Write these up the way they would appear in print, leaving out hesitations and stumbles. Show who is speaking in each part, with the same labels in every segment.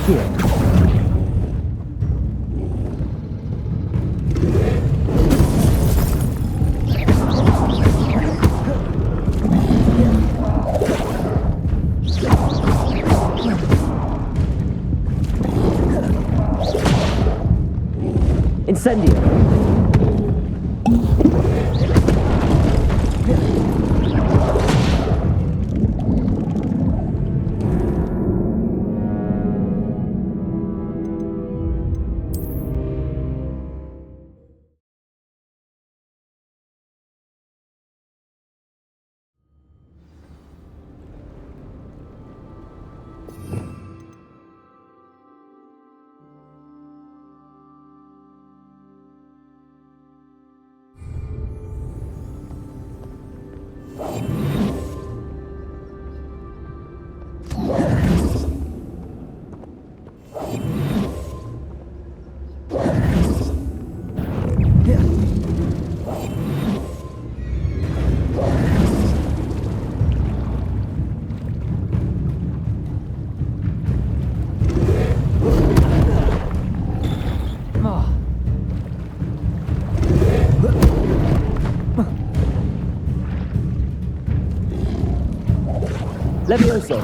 Speaker 1: Here. Incendio. Levioso.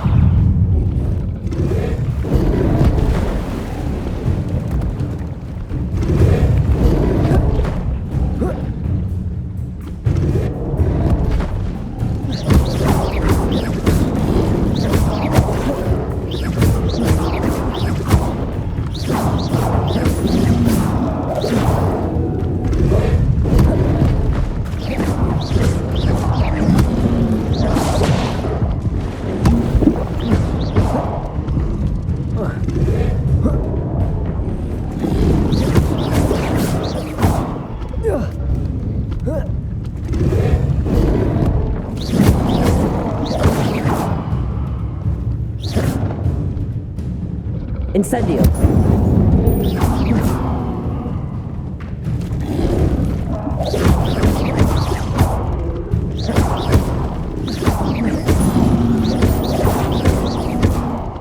Speaker 1: Incendio.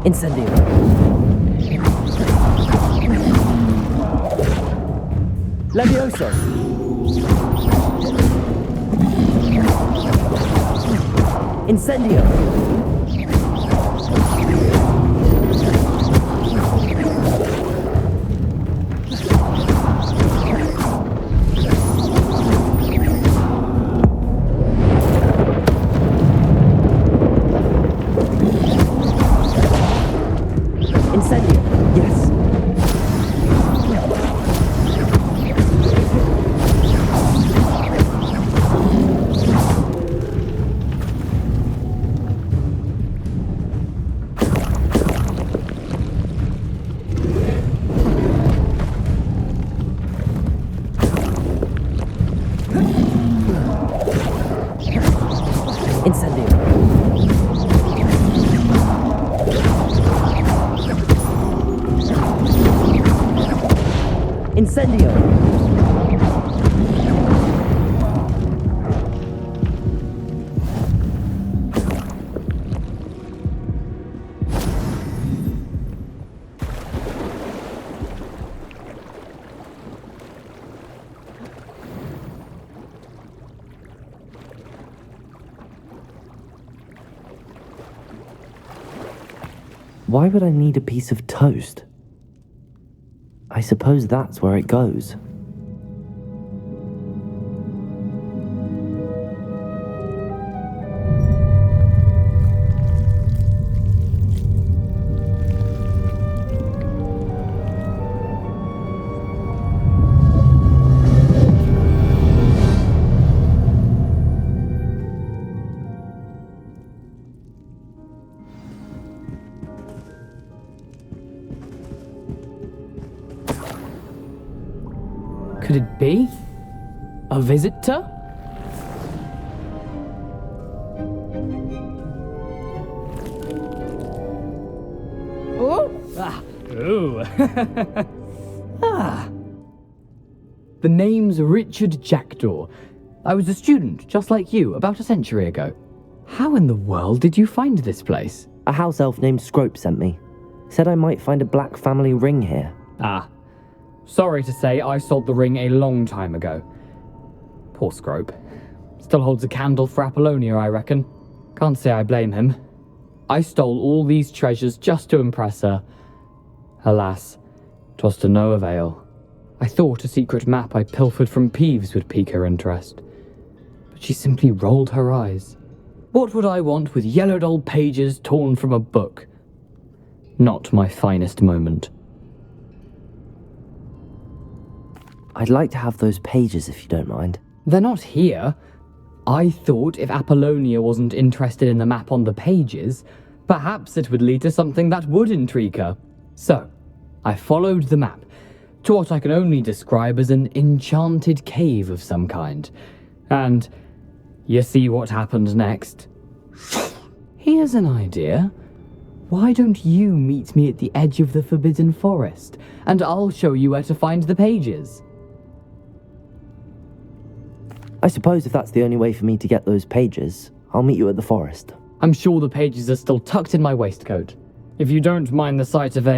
Speaker 1: Incendio. Levioso. Incendio. Incendio.
Speaker 2: Why would I need a piece of toast? I suppose that's where it goes.
Speaker 3: Could it be? A visitor? Oh! Ah! Ooh! Ah! The name's Richard Jackdaw. I was a student, just like you, about a century ago. How in the world did you find this place?
Speaker 2: A house elf named Scrope sent me. Said I might find a black family ring here.
Speaker 3: Ah. Sorry to say, I sold the ring a long time ago. Poor Scrope. Still holds a candle for Apollonia, I reckon. Can't say I blame him. I stole all these treasures just to impress her. Alas, 'twas to no avail. I thought a secret map I pilfered from Peeves would pique her interest. But she simply rolled her eyes. What would I want with yellowed old pages torn from a book? Not my finest moment.
Speaker 2: I'd like to have those pages if you don't mind.
Speaker 3: They're not here. I thought if Apollonia wasn't interested in the map on the pages, perhaps it would lead to something that would intrigue her. So, I followed the map to what I can only describe as an enchanted cave of some kind. And you see what happened next? Here's an idea. Why don't you meet me at the edge of the Forbidden Forest, and I'll show you where to find the pages?
Speaker 2: I suppose if that's the only way for me to get those pages, I'll meet you at the forest.
Speaker 3: I'm sure the pages are still tucked in my waistcoat. If you don't mind the sight of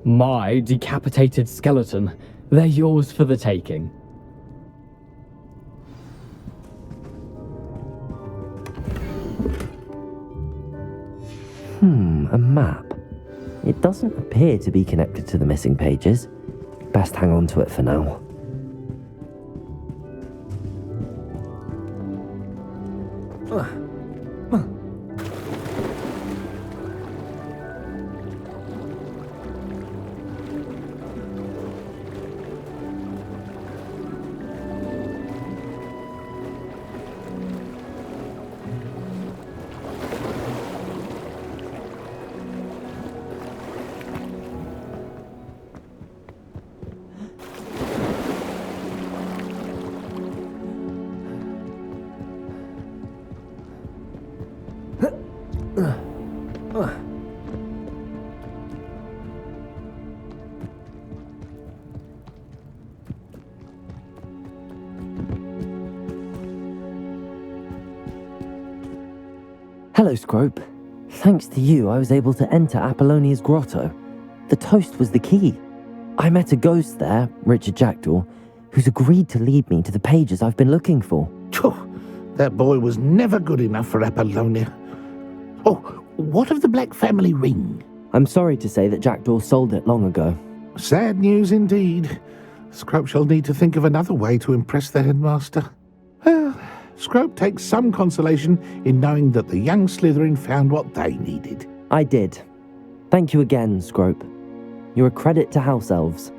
Speaker 3: my decapitated skeleton, they're yours for the taking.
Speaker 2: A map. It doesn't appear to be connected to the missing pages. Best hang on to it for now. Hello, Scrope. Thanks to you, I was able to enter Apollonia's grotto. The toast was the key. I met a ghost there, Richard Jackdaw, who's agreed to lead me to the pages I've been looking for.
Speaker 4: That boy was never good enough for Apollonia. Oh, what of the Black family ring?
Speaker 2: I'm sorry to say that Jackdaw sold it long ago.
Speaker 4: Sad news indeed. Scrope shall need to think of another way to impress the headmaster. Well, Scrope takes some consolation in knowing that the young Slytherin found what they needed.
Speaker 2: I did. Thank you again, Scrope. You're a credit to House Elves.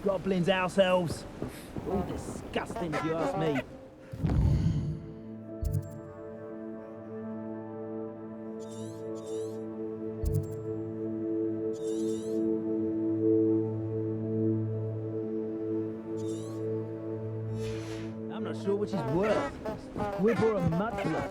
Speaker 5: Goblins, house elves. All disgusting if you ask me. sure which is worse. Whip or a muffler.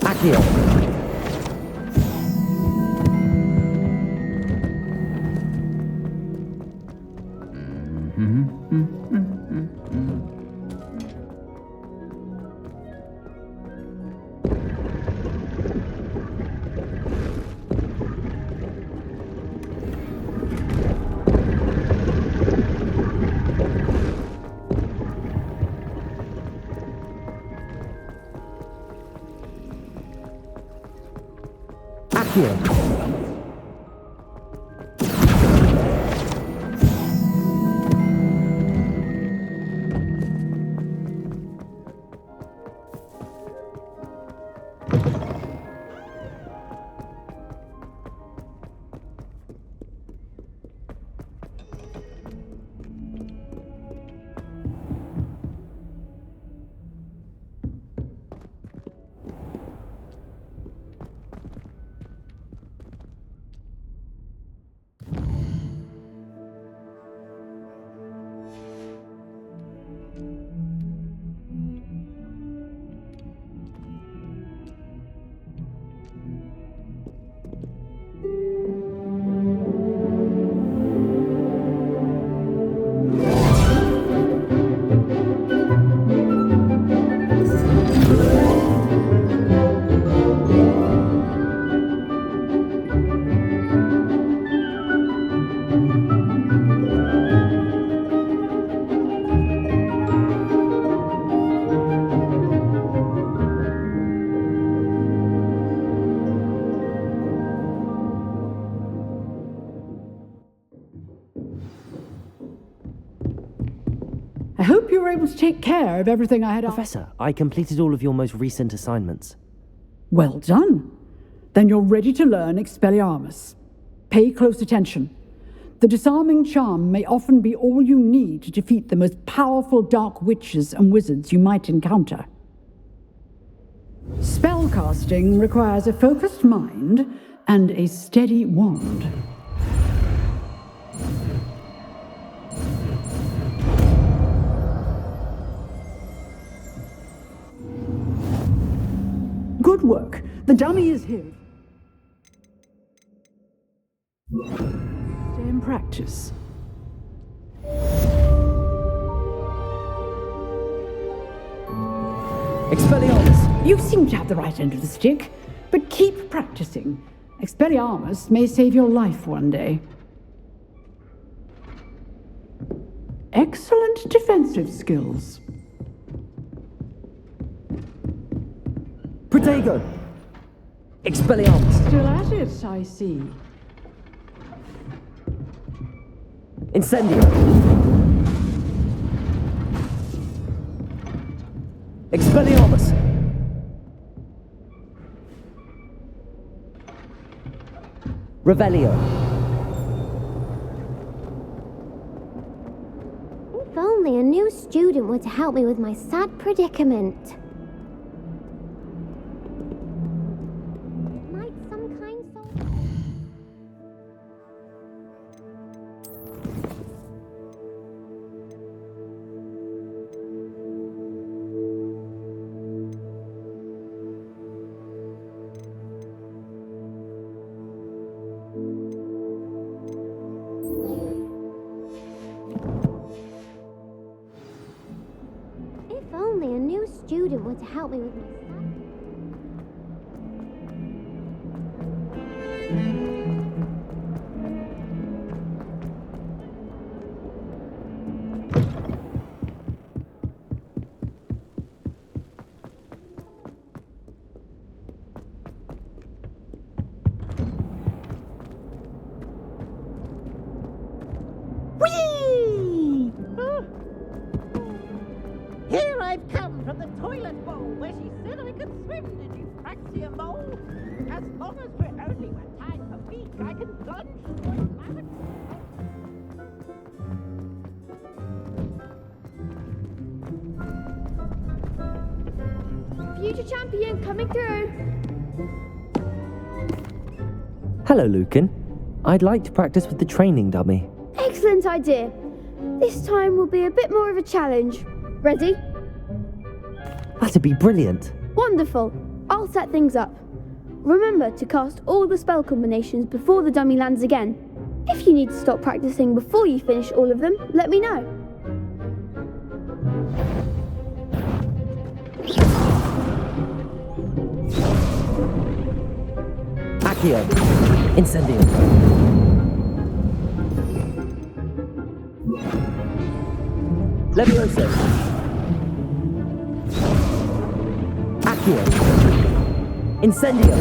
Speaker 2: Accio. Accio.
Speaker 6: I hope you were able to take care of everything I had asked.
Speaker 2: Professor, I completed all of your most recent assignments.
Speaker 6: Well done. Then you're ready to learn Expelliarmus. Pay close attention. The disarming charm may often be all you need to defeat the most powerful dark witches and wizards you might encounter. Spellcasting requires a focused mind and a steady wand. Good work. The dummy is here. Stay in practice.
Speaker 2: Expelliarmus!
Speaker 6: You seem to have the right end of the stick, but keep practicing. Expelliarmus may save your life one day. Excellent defensive skills.
Speaker 2: Protego! Expelliarmus!
Speaker 6: Still at it, I see.
Speaker 2: Incendio! Expelliarmus! Revelio!
Speaker 7: If only a new student were to help me with my sad predicament. Might some kind soul... student were to help me with my
Speaker 5: Whee! Here I've come from the toilet bowl where she said I could swim. Did you fancy a mole? As long as we're only one time a week, I can plunge automatically.
Speaker 7: future champion coming through.
Speaker 2: Hello, Lucan. I'd like to practice with the training dummy.
Speaker 7: Excellent idea. This time will be a bit more of a challenge. Ready?
Speaker 2: That'd be brilliant.
Speaker 7: Wonderful. I'll set things up. Remember to cast all the spell combinations before the dummy lands again. If you need to stop practicing before you finish all of them, let me know.
Speaker 2: Accio. Incendio. Levioso. Accio. Incendio.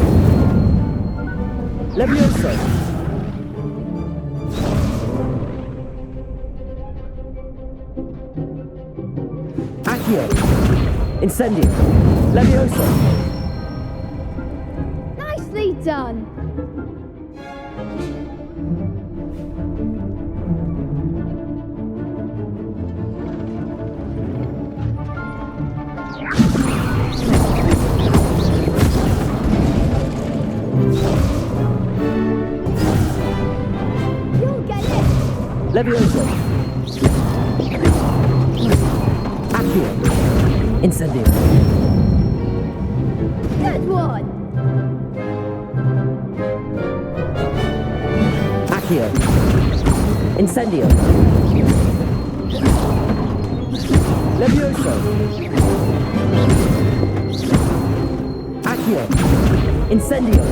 Speaker 2: Levioso. Accio. Incendio. Levioso.
Speaker 7: Nicely done. You'll get it.
Speaker 2: Levioso. Accio. Incendio.
Speaker 7: Good one.
Speaker 2: Accio. Incendio. Levioso. Accio. Incendio.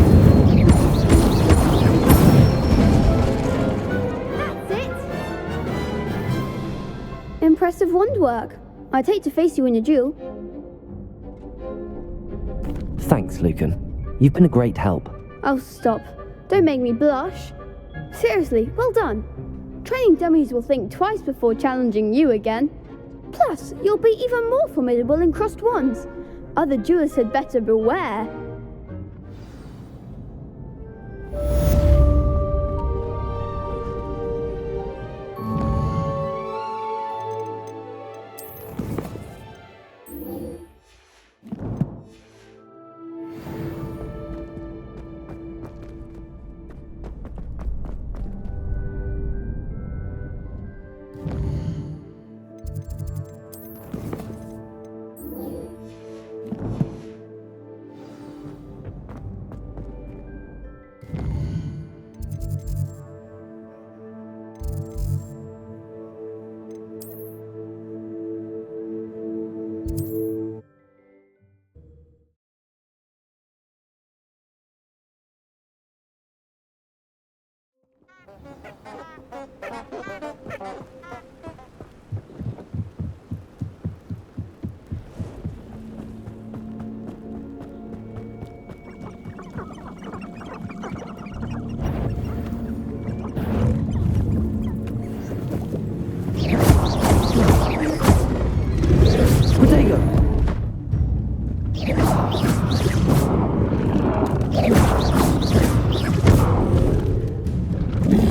Speaker 7: That's it. Impressive wand work. I'd hate to face you in a duel.
Speaker 2: Thanks, Lucan. You've been a great help.
Speaker 7: Oh, stop. Don't make me blush. Seriously, well done. Training dummies will think twice before challenging you again. Plus, you'll be even more formidable in crossed wands. Other duelists had better beware.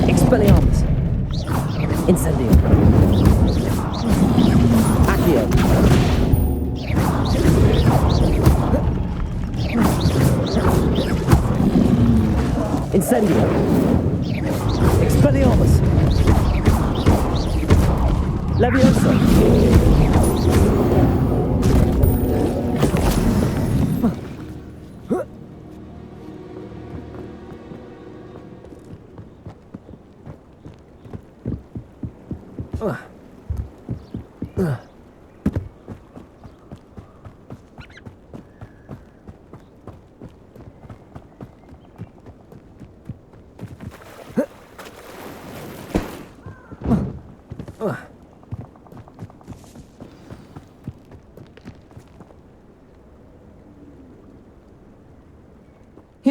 Speaker 2: Expelliarmus. Incendio. Accio. Incendio. Expelliarmus. Leviosa.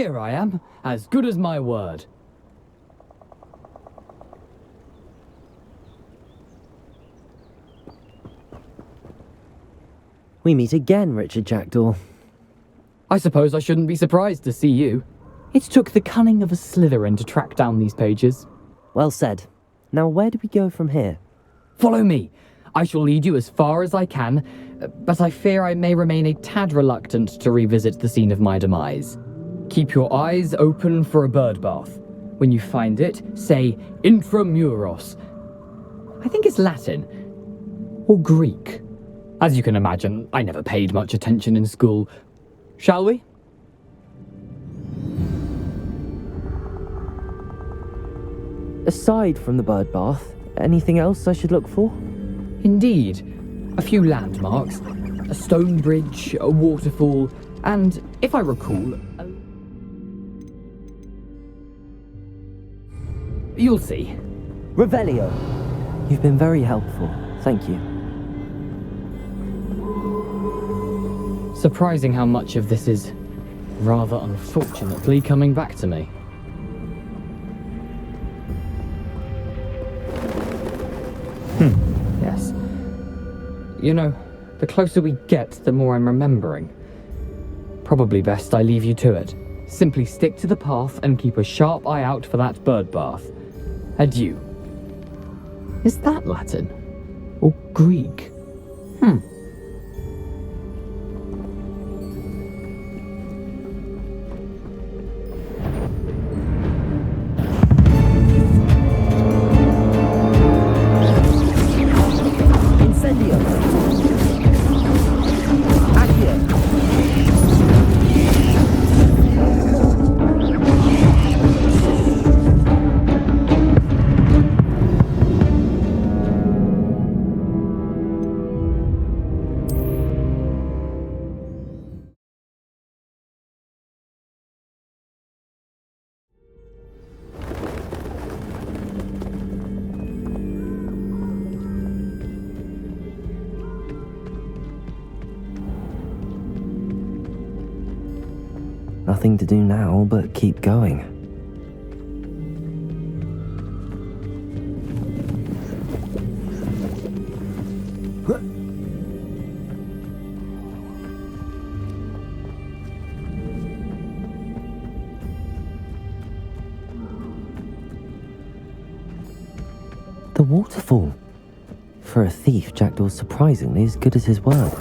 Speaker 3: Here I am, as good as my word.
Speaker 2: We meet again, Richard Jackdaw.
Speaker 3: I suppose I shouldn't be surprised to see you. It took the cunning of a Slytherin to track down these pages.
Speaker 2: Well said. Now where do we go from here?
Speaker 3: Follow me. I shall lead you as far as I can, but I fear I may remain a tad reluctant to revisit the scene of my demise. Keep your eyes open for a bird bath. When you find it, say intramuros. I think it's Latin. Or Greek. As you can imagine, I never paid much attention in school. Shall we?
Speaker 2: Aside from the bird bath, anything else I should look for?
Speaker 3: Indeed. A few landmarks, a stone bridge, a waterfall, and, if I recall... You'll see.
Speaker 2: Revelio. You've been very helpful. Thank you.
Speaker 3: Surprising how much of this is, rather unfortunately, coming back to me. Yes. You know, the closer we get, the more I'm remembering. Probably best I leave you to it. Simply stick to the path and keep a sharp eye out for that bird bath. Adieu. Is that Latin? Or Greek?
Speaker 2: Nothing to do now but keep going. The waterfall. For a thief, Jackdaw's surprisingly as good as his word.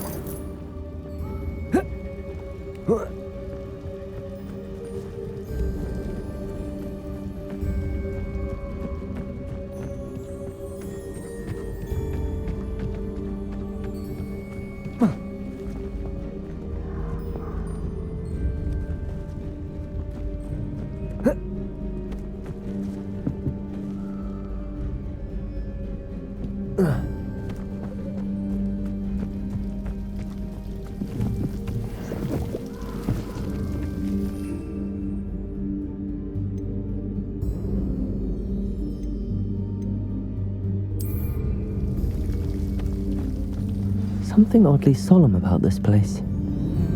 Speaker 2: Something oddly solemn about this place.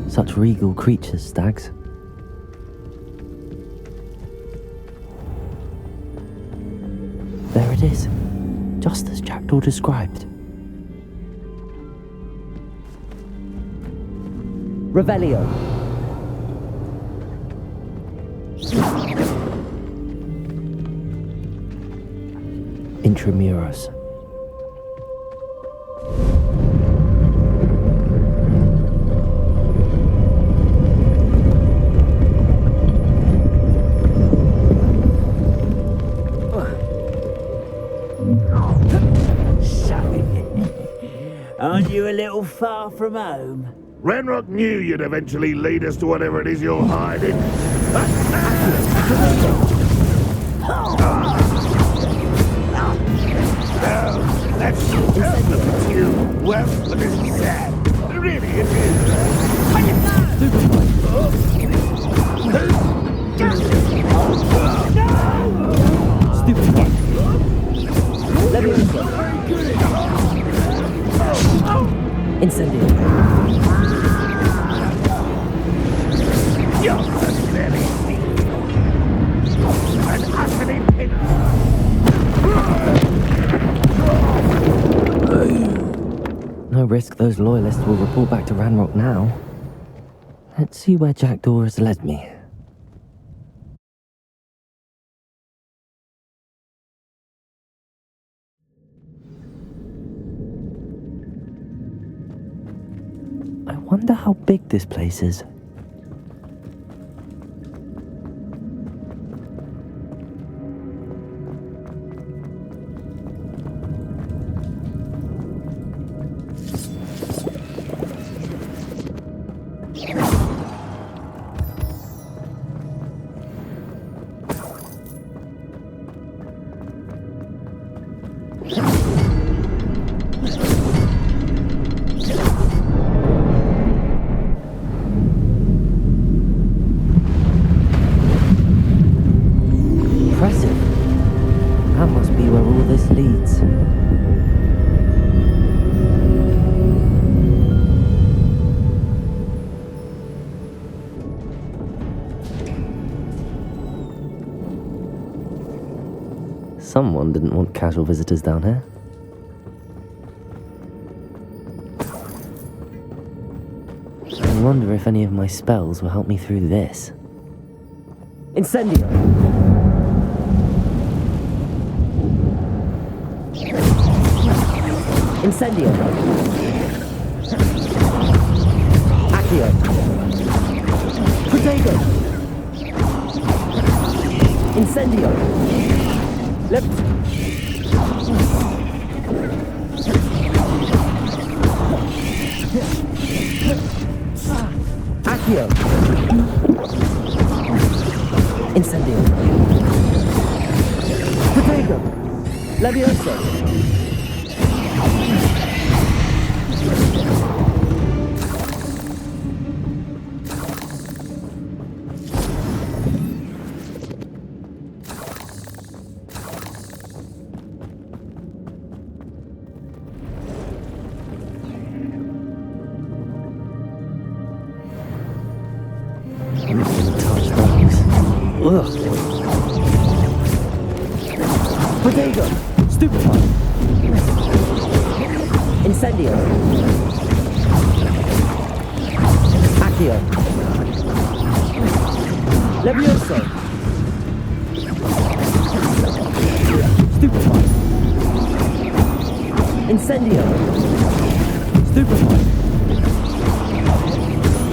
Speaker 2: Such regal creatures, stags. There it is, just as Jackdaw described. Revelio. Intramuros.
Speaker 1: Aren't you a little far from home?
Speaker 4: Renrock knew you'd eventually lead us to whatever it is you're hiding. That's you. Well, but this is sad. Really, it
Speaker 1: Incendio.
Speaker 4: You're pathetic.
Speaker 2: No risk those loyalists will report back to Ranrock now. Let's see where Jackdaw has led me. I wonder how big this place is. Someone didn't want casual visitors down here. I wonder if any of my spells will help me through this. Incendio! Incendio! Accio! Protego! Incendio! Left! Accio! Incendio! Protego! Levioso! Protego! Stupefy! Incendio! Accio! Levioso! Stupefy! Incendio! Stupefy!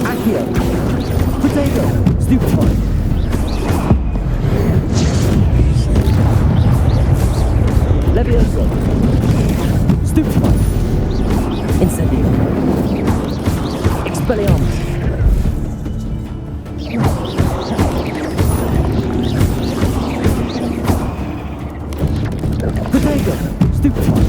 Speaker 2: Accio! Protego! Stupefy! Levioso! Stupefy! Incendio! Expelliarmus! Protego! Stupefy!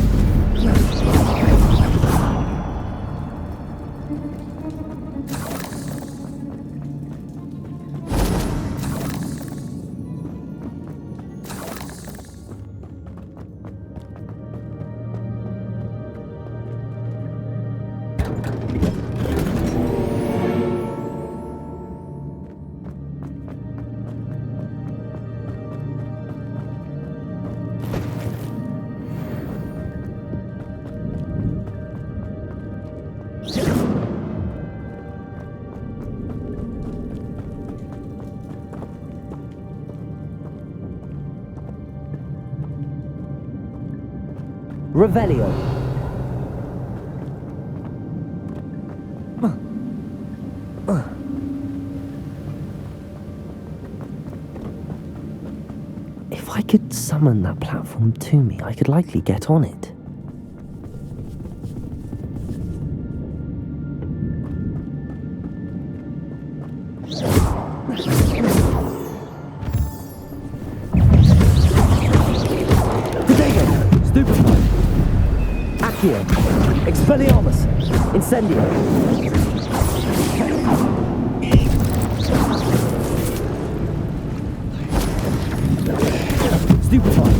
Speaker 2: Revelio. If I could summon that platform to me, I could likely get on it. Expelliarmus! Incendio! Stupefy!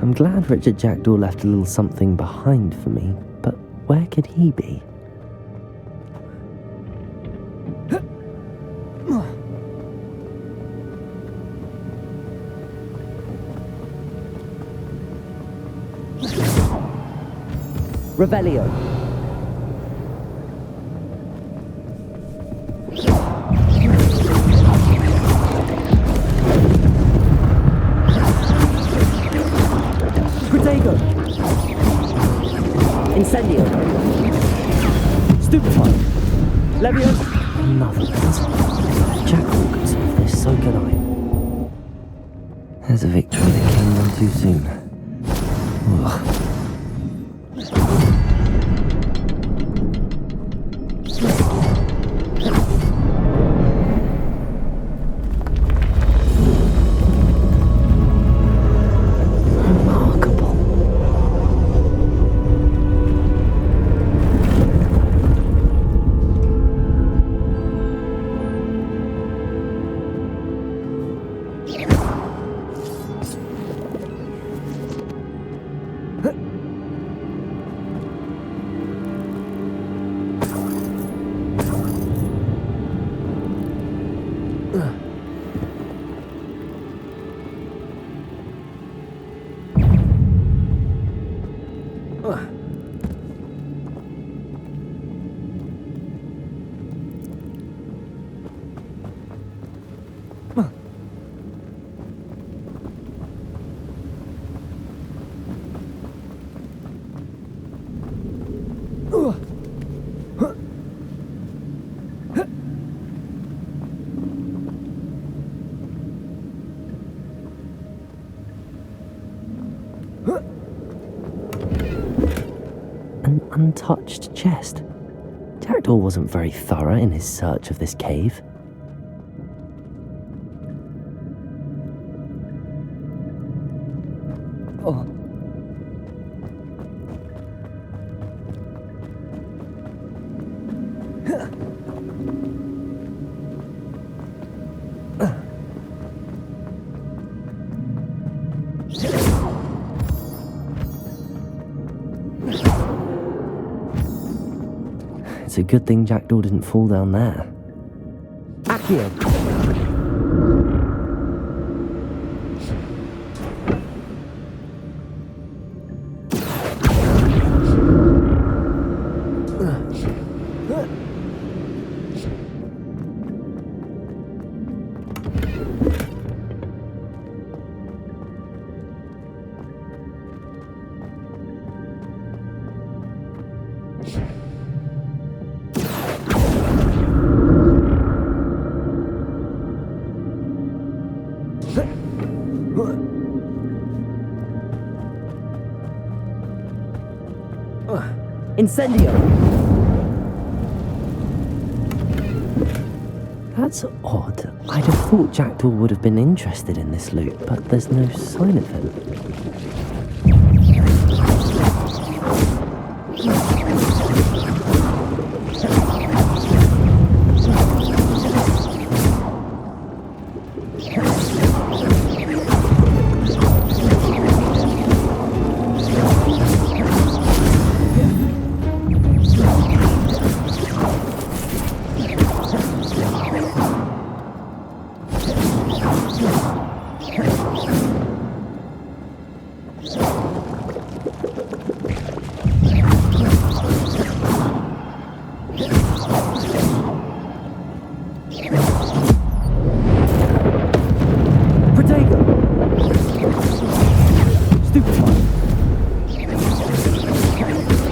Speaker 2: I'm glad Richard Jackdaw left a little something behind for me, but where could he be? Revelio. Protego. Incendio. Stupefy. Leviosa. Another one. Jackal could solve this, so can I. There's a victory that came on too soon. Ugh. An untouched chest. Jackdaw wasn't very thorough in his search of this cave. Oh. It's a good thing Jackdaw didn't fall down there. Accio! Incendio! That's odd. I'd have thought Jackdaw would have been interested in this loot, but there's no sign of him.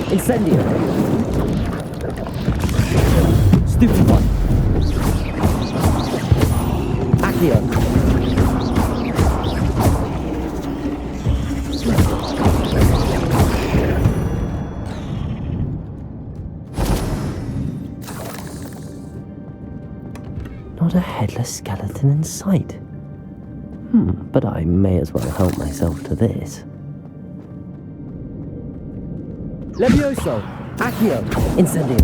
Speaker 2: Incendio! Stupefy! Accio. Not a headless skeleton in sight. But I may as well help myself to this. Levioso! Accio! Incendio!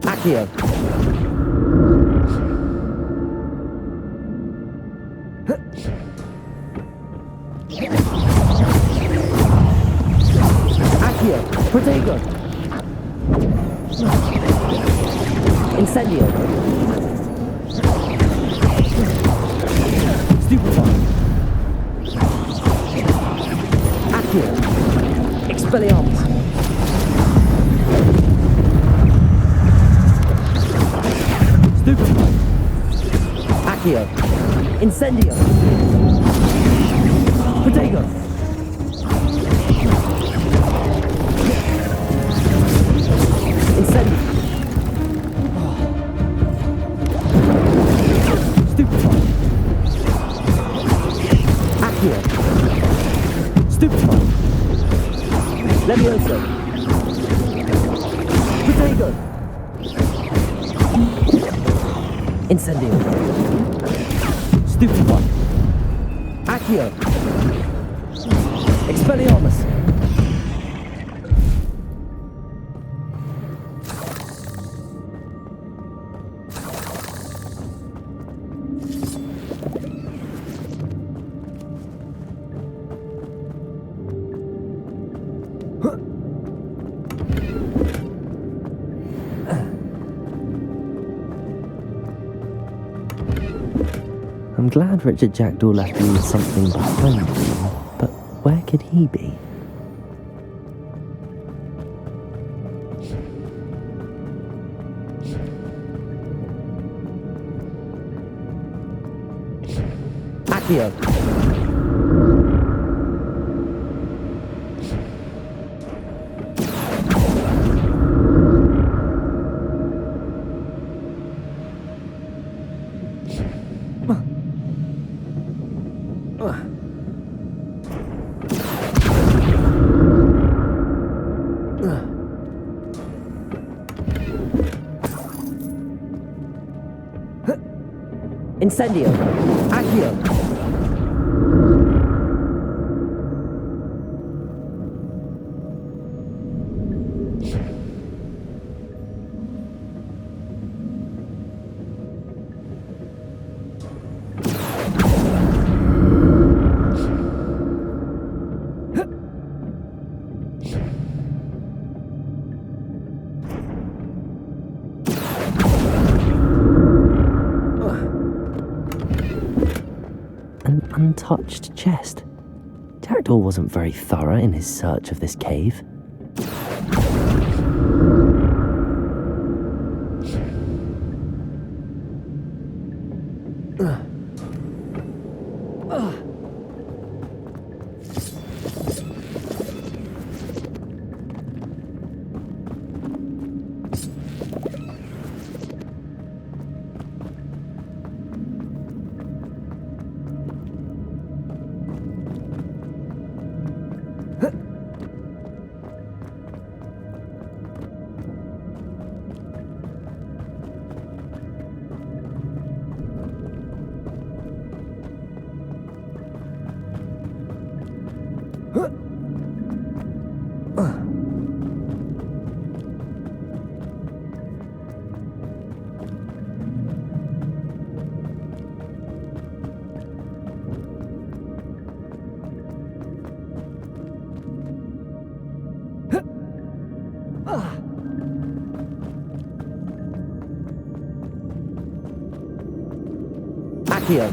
Speaker 2: Accio! Protego! Incendio! Stupefy! Accio! Expelliarmus! Stupefy! Accio! Incendio! Protego! Incendio! Stupefy! Accio! Stupefy! Levioso! Protego! Incendio! Stupefy! Accio! Expelliarmus! I'm glad Richard Jackdaw left me with something behind him, but where could he be? Accio! Incendio! Accio! Untouched chest. Jackdaw wasn't very thorough in his search of this cave. Accio!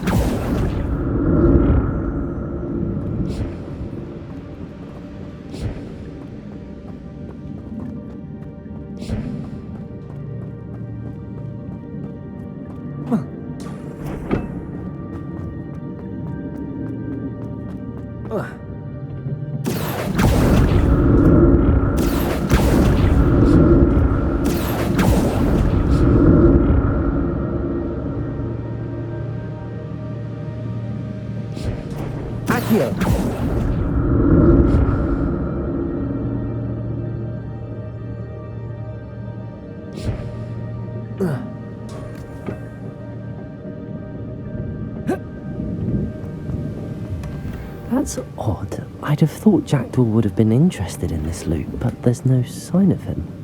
Speaker 2: That's odd. I'd have thought Jackdaw would have been interested in this loot, but there's no sign of him.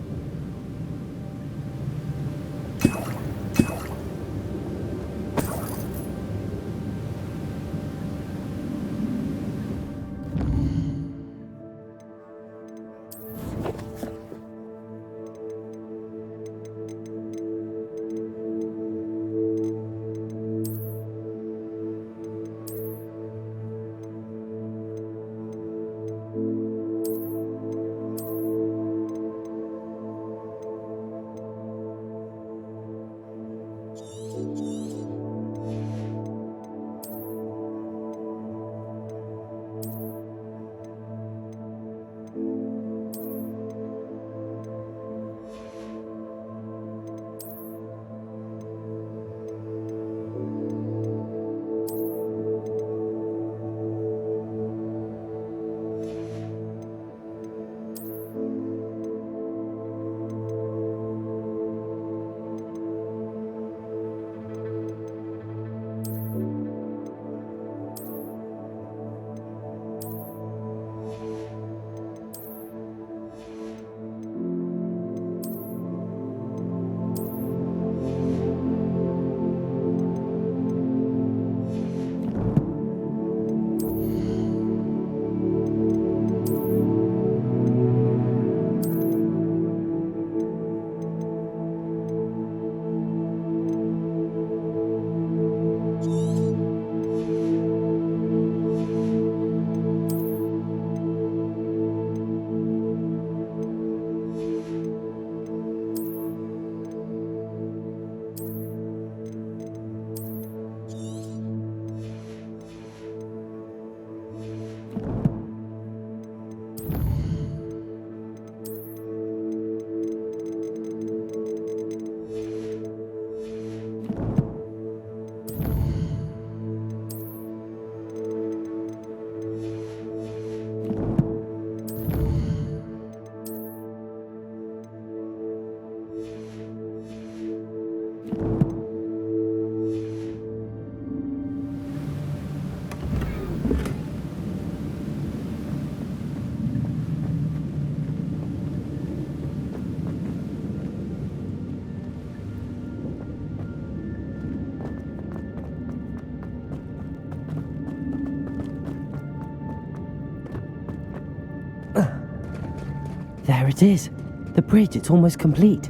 Speaker 2: There it is. The bridge, it's almost complete.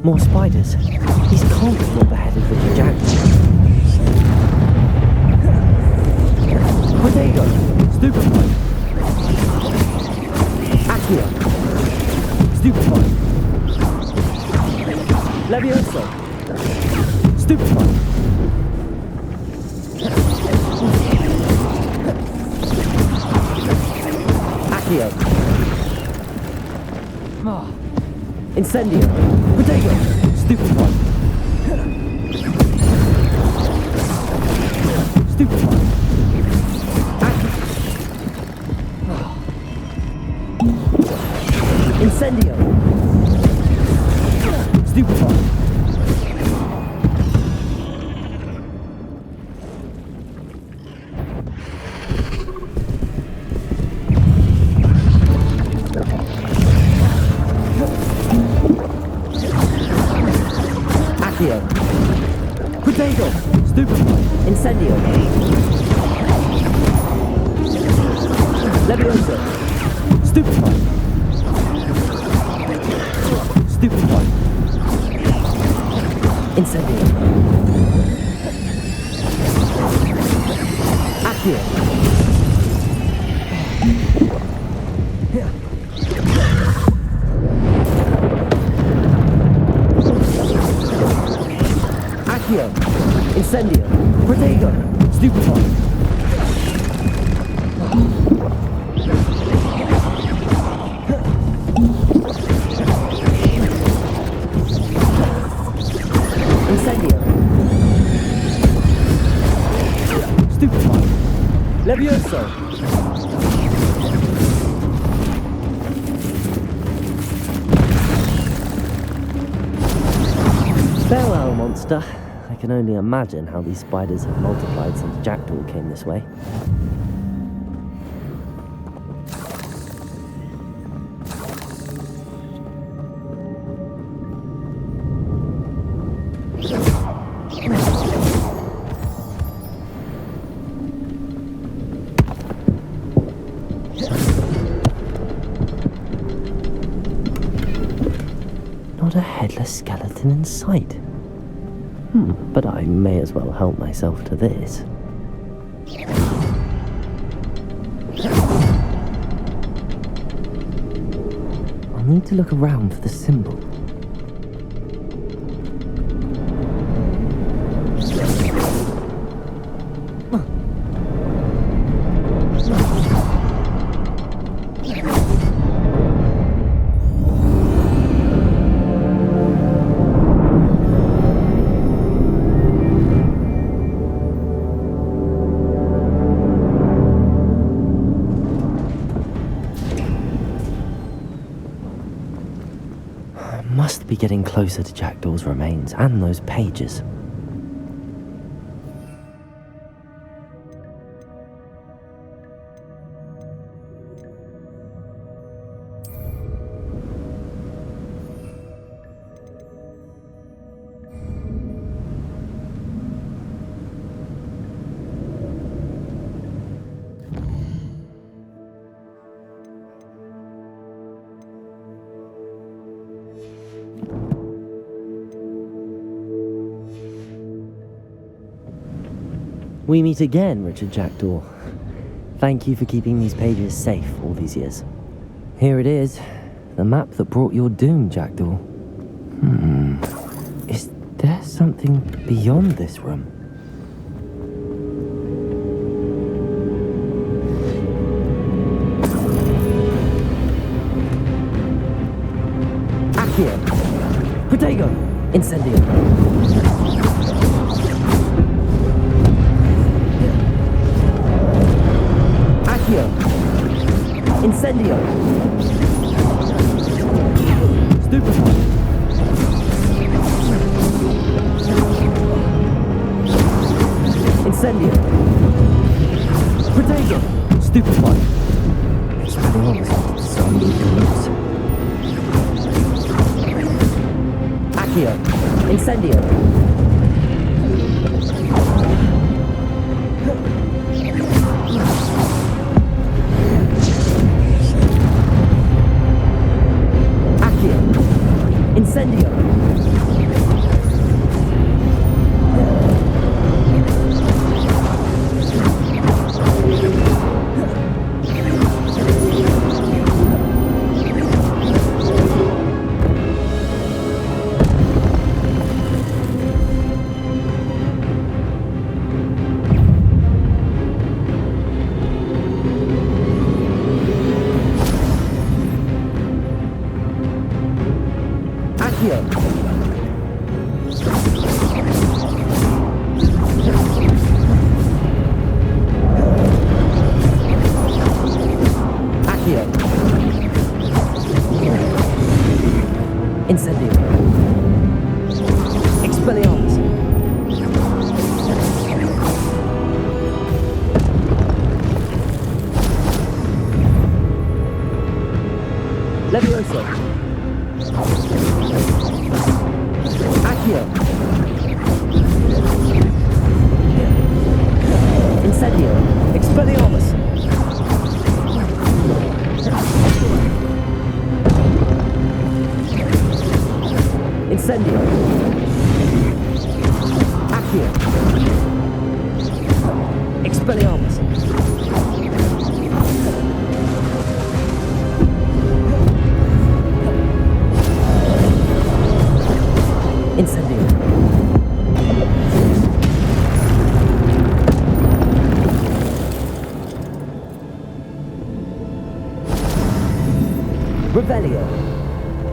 Speaker 2: More spiders. These can't be what beheaded Richard Jackson. Potato! Stupefied! Accio! Stupefied! Levioso! Stupefied! Accio! Incendio! Potato! Stupefied! Stupefied! Incendio! Stupefied! Potato! Stupefied! Incendio! Levioso! Stupefied! Stupefied! Incendio! Accio! Accio! Incendio! Potato! Stupefied! Incendio! Stupefied! Levioso! Farewell, monster. I can only imagine how these spiders have multiplied since Jackdaw came this way. Not a headless skeleton in sight. But I may as well help myself to this. I'll need to look around for the symbol. Must be getting closer to Jackdaw's remains and those pages. We meet again, Richard Jackdaw. Thank you for keeping these pages safe all these years. Here it is, the map that brought your doom, Jackdaw. Is there something beyond this room? Accio! Protego! Incendio! Incendio! Stupefy! Incendio! Protego! Stupefy! Accio! Incendio! Incendio!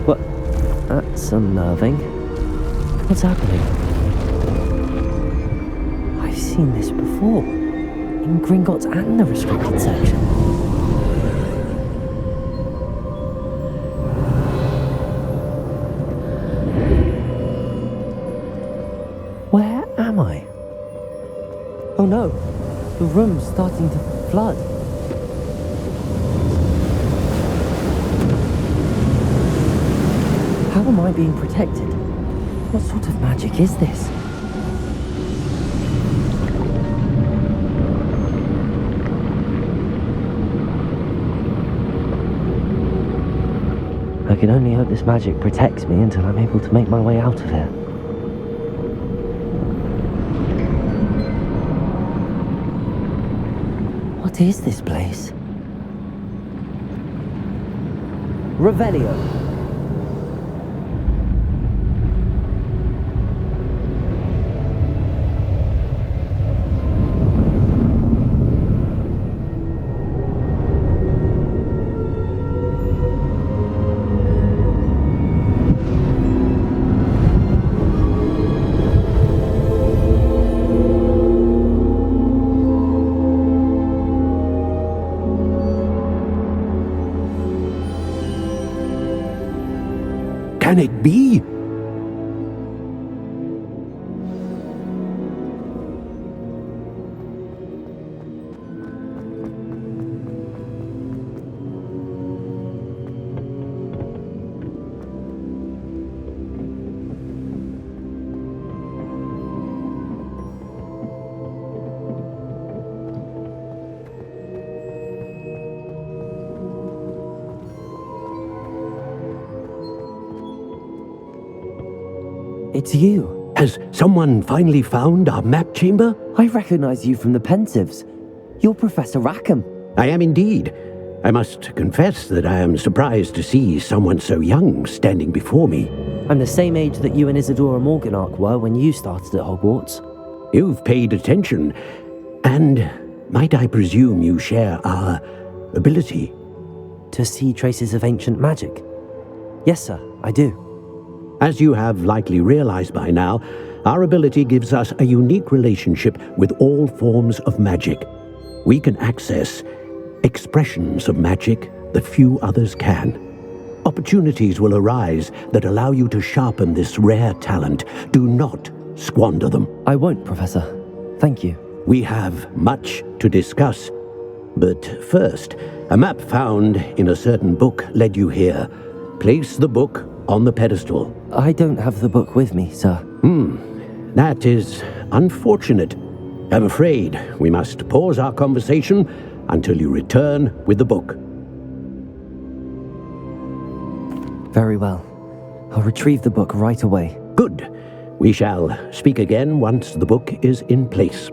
Speaker 2: What? That's unnerving. What's happening? I've seen this before. In Gringotts and the restricted section. Where am I? Oh no, the room's starting to flood. How am I being protected? What sort of magic is this? I can only hope this magic protects me until I'm able to make my way out of here. What is this place? Revelio.
Speaker 8: Can it be?
Speaker 2: It's you.
Speaker 8: Has someone finally found our map chamber?
Speaker 2: I recognize you from the Pensives. You're Professor Rackham.
Speaker 8: I am indeed. I must confess that I am surprised to see someone so young standing before me.
Speaker 2: I'm the same age that you and Isadora Morganach were when you started at Hogwarts.
Speaker 8: You've paid attention, and might I presume you share our ability?
Speaker 2: To see traces of ancient magic? Yes, sir, I do.
Speaker 8: As you have likely realized by now, our ability gives us a unique relationship with all forms of magic. We can access expressions of magic that few others can. Opportunities will arise that allow you to sharpen this rare talent. Do not squander them.
Speaker 2: I won't, Professor. Thank you.
Speaker 8: We have much to discuss. But first, a map found in a certain book led you here. Place the book on the pedestal.
Speaker 2: I don't have the book with me, sir.
Speaker 8: That is unfortunate. I'm afraid we must pause our conversation until you return with the book.
Speaker 2: Very well. I'll retrieve the book right away.
Speaker 8: Good. We shall speak again once the book is in place.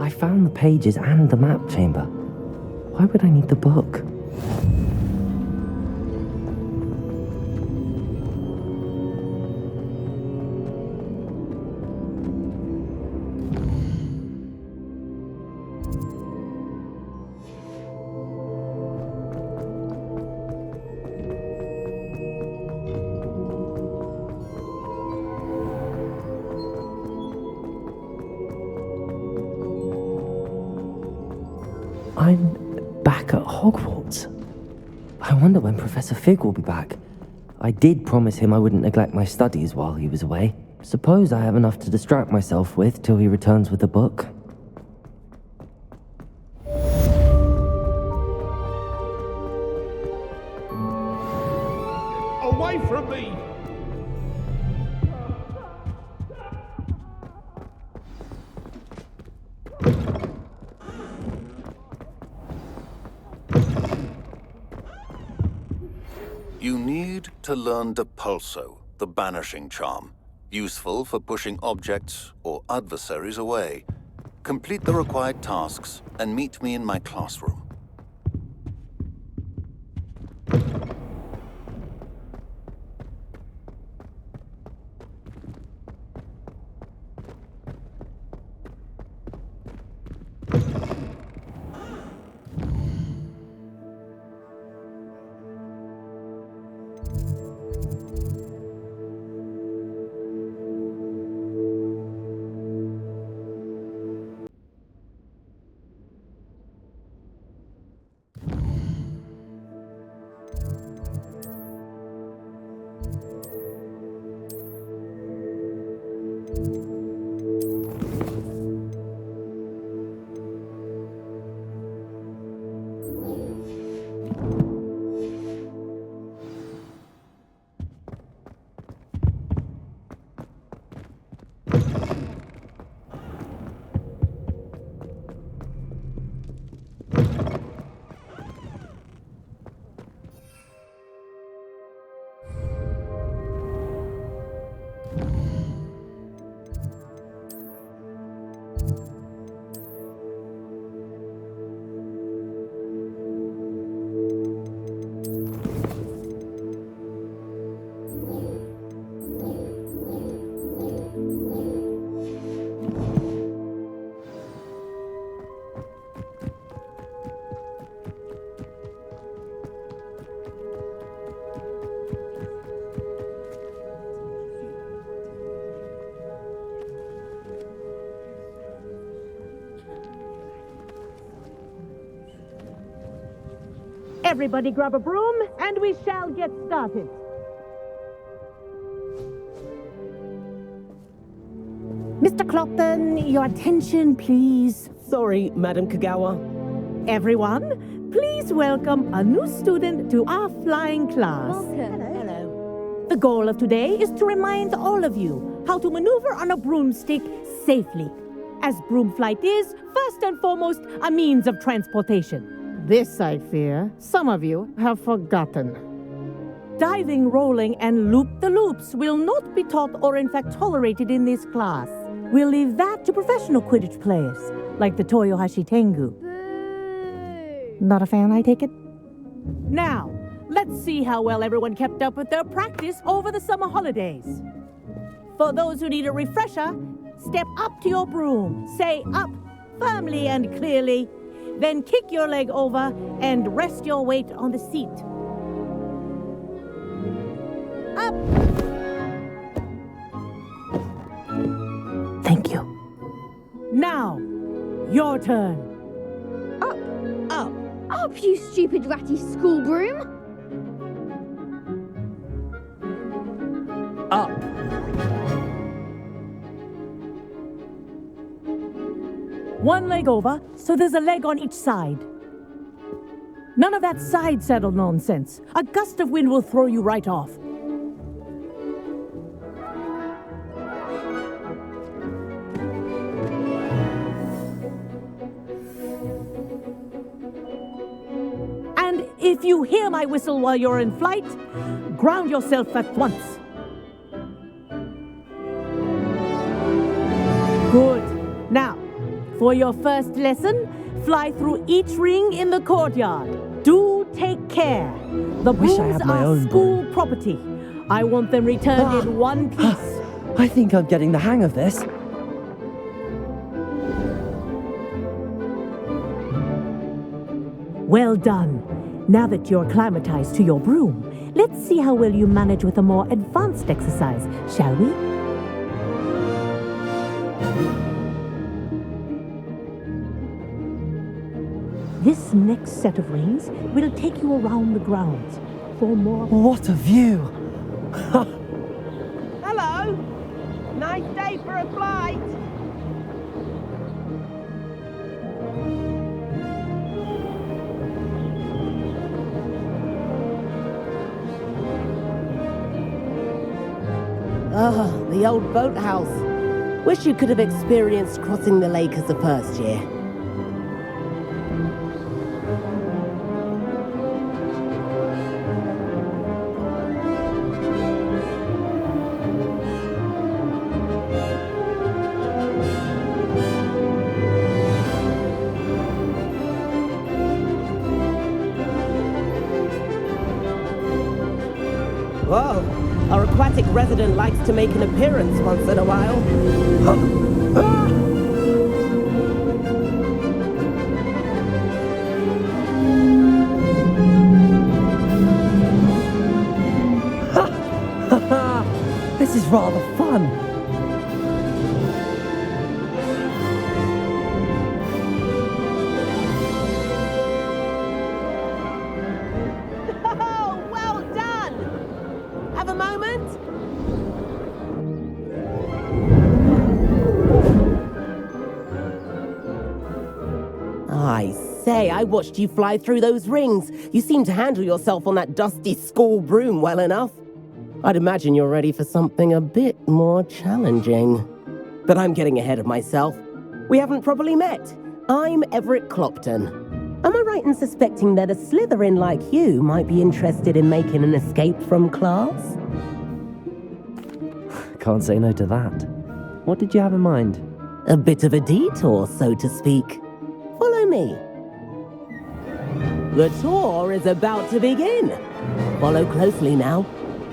Speaker 2: I found the pages and the map chamber. Why would I need the book? I'm back at Hogwarts. I wonder when Professor Fig will be back. I did promise him I wouldn't neglect my studies while he was away. Suppose I have enough to distract myself with till he returns with the book.
Speaker 4: Away from me!
Speaker 9: You need to learn the Pulso, the banishing charm, useful for pushing objects or adversaries away. Complete the required tasks and meet me in my classroom.
Speaker 5: Everybody grab a broom, and we shall get started. Mr. Clopton, your attention, please.
Speaker 10: Sorry, Madam Kagawa.
Speaker 5: Everyone, please welcome a new student to our flying class.
Speaker 7: Welcome.
Speaker 5: Hello. The goal of today is to remind all of you how to maneuver on a broomstick safely, as broom flight is, first and foremost, a means of transportation. This, I fear, some of you have forgotten. Diving, rolling, and loop-the-loops will not be taught or in fact tolerated in this class. We'll leave that to professional Quidditch players, like the Toyohashi Tengu.
Speaker 7: Boo!
Speaker 5: Not a fan, I take it? Now, let's see how well everyone kept up with their practice over the summer holidays. For those who need a refresher, step up to your broom, say up firmly and clearly, then kick your leg over and rest your weight on the seat. Up!
Speaker 2: Thank you.
Speaker 5: Now, your turn.
Speaker 7: Up!
Speaker 5: Up!
Speaker 7: Up, you stupid ratty school broom!
Speaker 10: Up.
Speaker 5: One leg over, so there's a leg on each side. None of that side saddle nonsense. A gust of wind will throw you right off. And if you hear my whistle while you're in flight, ground yourself at once. Good. Now, For your first lesson, fly through each ring in the courtyard. Do take care. The
Speaker 2: Wish I
Speaker 5: brooms
Speaker 2: had my
Speaker 5: are
Speaker 2: own
Speaker 5: school property. I want them returned in one piece.
Speaker 2: I think I'm getting the hang of this.
Speaker 5: Well done. Now that you're acclimatized to your broom, let's see how well you manage with a more advanced exercise, shall we? This next set of rings will take you around the grounds for more...
Speaker 2: What a view!
Speaker 10: Hello! Nice day for a flight! Ah, the old boathouse. Wish you could have experienced crossing the lake as a first year. Whoa, our aquatic resident likes to make an appearance once in a while.
Speaker 2: This is rather fun.
Speaker 10: Oh, well done! Have a moment? I say, I watched you fly through those rings. You seem to handle yourself on that dusty school broom well enough. I'd imagine you're ready for something a bit more challenging. But I'm getting ahead of myself. We haven't properly met. I'm Everett Clopton. Am I right in suspecting that a Slytherin like you might be interested in making an escape from class?
Speaker 2: Can't say no to that. What did you have in mind?
Speaker 10: A bit of a detour, so to speak. Follow me. The tour is about to begin. Follow closely now.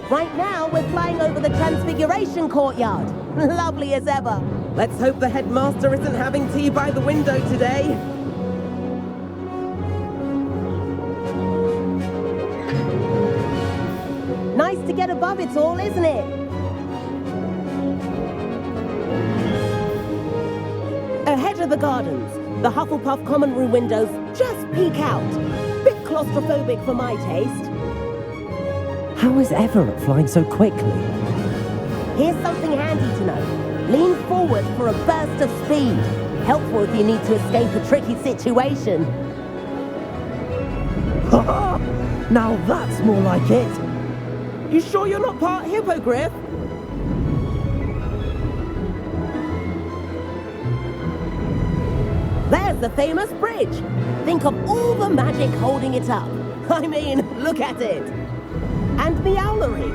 Speaker 10: Right now, we're flying over the Transfiguration Courtyard. Lovely as ever. Let's hope the headmaster isn't having tea by the window today. Nice to get above it all, isn't it? Ahead of the gardens, the Hufflepuff common room windows just peek out. Bit claustrophobic for my taste.
Speaker 2: How is Everett flying so quickly?
Speaker 10: Here's something handy to know. Lean forward for a burst of speed. Helpful if you need to escape a tricky situation.
Speaker 2: Now that's more like it.
Speaker 10: You sure you're not part hippogriff? There's the famous bridge. Think of all the magic holding it up. I mean, look at it. And the owlery.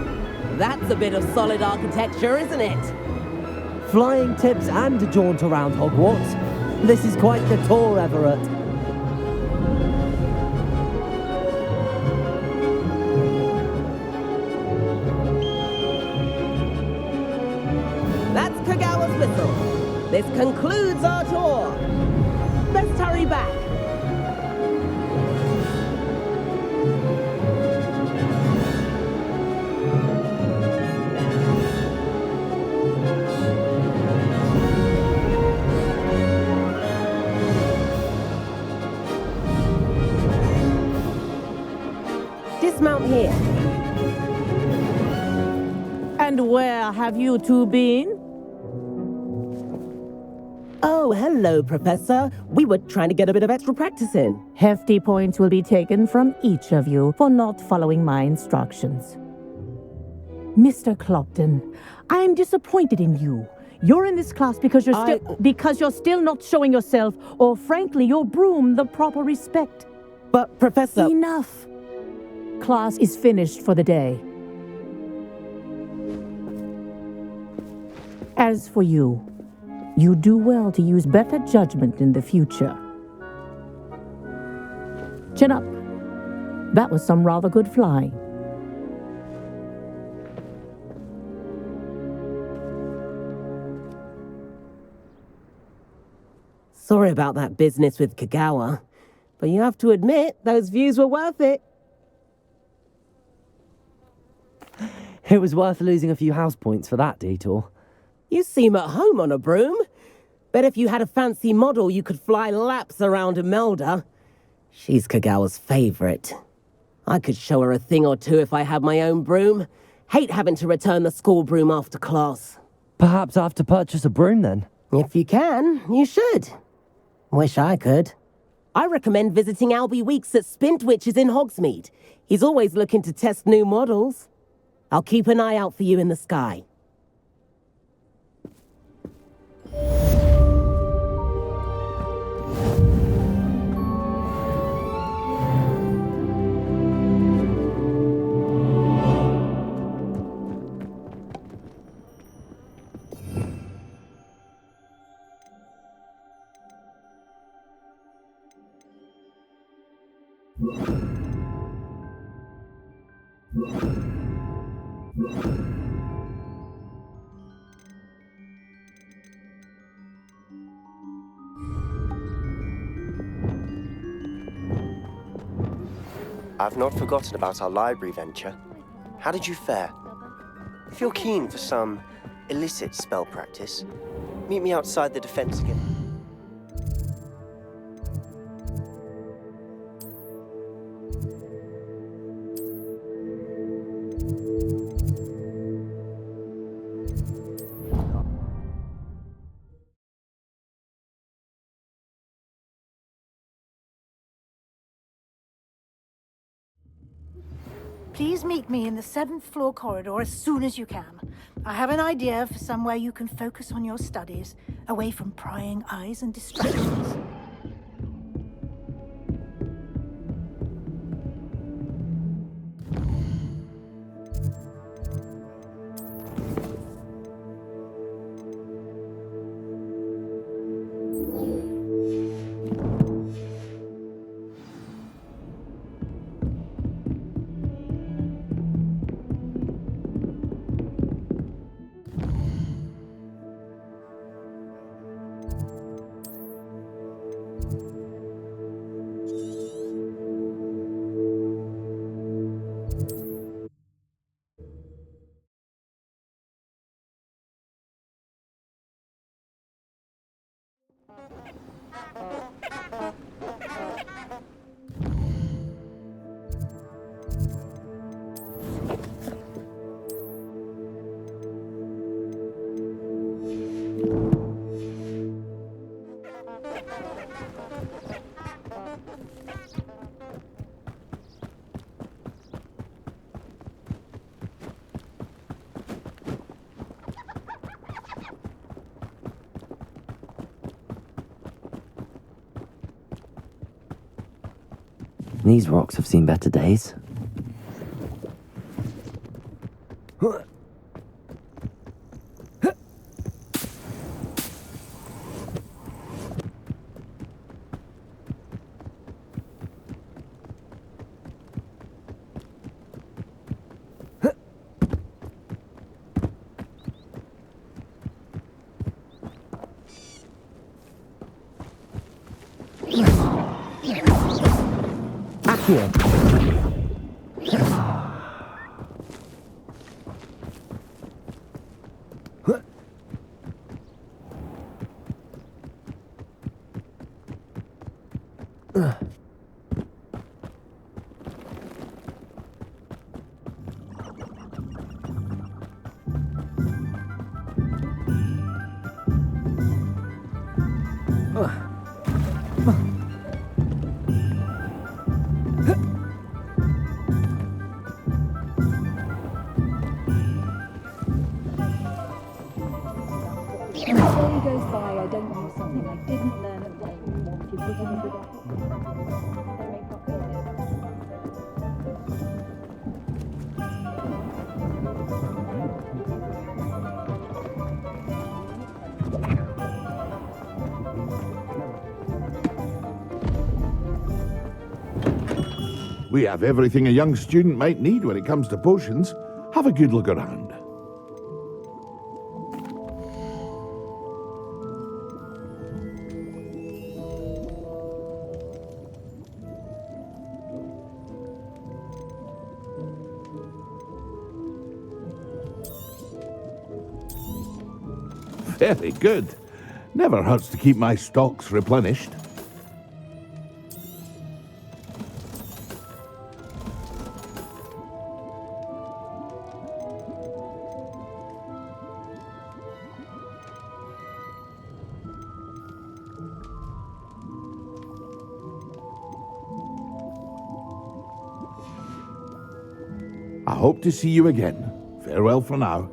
Speaker 10: That's a bit of solid architecture, isn't it?
Speaker 2: Flying tips and a jaunt around Hogwarts. This is quite the tour, Everett.
Speaker 10: That's Kagawa's whistle. This concludes our tour. Let's hurry back. Dismount here.
Speaker 5: And where have you two been?
Speaker 10: Oh, hello, Professor. We were trying to get a bit of extra practice in.
Speaker 5: Hefty points will be taken from each of you for not following my instructions. Mr. Clopton, I'm disappointed in you. You're in this class because you're still not showing yourself, or frankly, your broom the proper respect.
Speaker 10: But, Professor...
Speaker 5: Enough. Class is finished for the day. As for you, You do well to use better judgment in the future. Chin up. That was some rather good flying.
Speaker 10: Sorry about that business with Kagawa, but you have to admit those views were worth it.
Speaker 2: It was worth losing a few house points for that detour.
Speaker 10: You seem at home on a broom. Bet if you had a fancy model, you could fly laps around Imelda. She's Kagawa's favorite. I could show her a thing or two if I had my own broom. Hate having to return the school broom after class.
Speaker 2: Perhaps I have to purchase a broom then.
Speaker 10: If you can, you should. Wish I could. I recommend visiting Albie Weeks at Spintwitches in Hogsmeade. He's always looking to test new models. I'll keep an eye out for you in the sky.
Speaker 11: I've not forgotten about our library venture. How did you fare? If you're keen for some illicit spell practice, meet me outside the defense again.
Speaker 12: Please meet me in the 7th floor corridor as soon as you can. I have an idea for somewhere you can focus on your studies, away from prying eyes and distractions.
Speaker 2: These rocks have seen better days. Here.
Speaker 4: We have everything a young student might need when it comes to potions. Have a good look around. Very good. Never hurts to keep my stocks replenished. I hope to see you again. Farewell for now.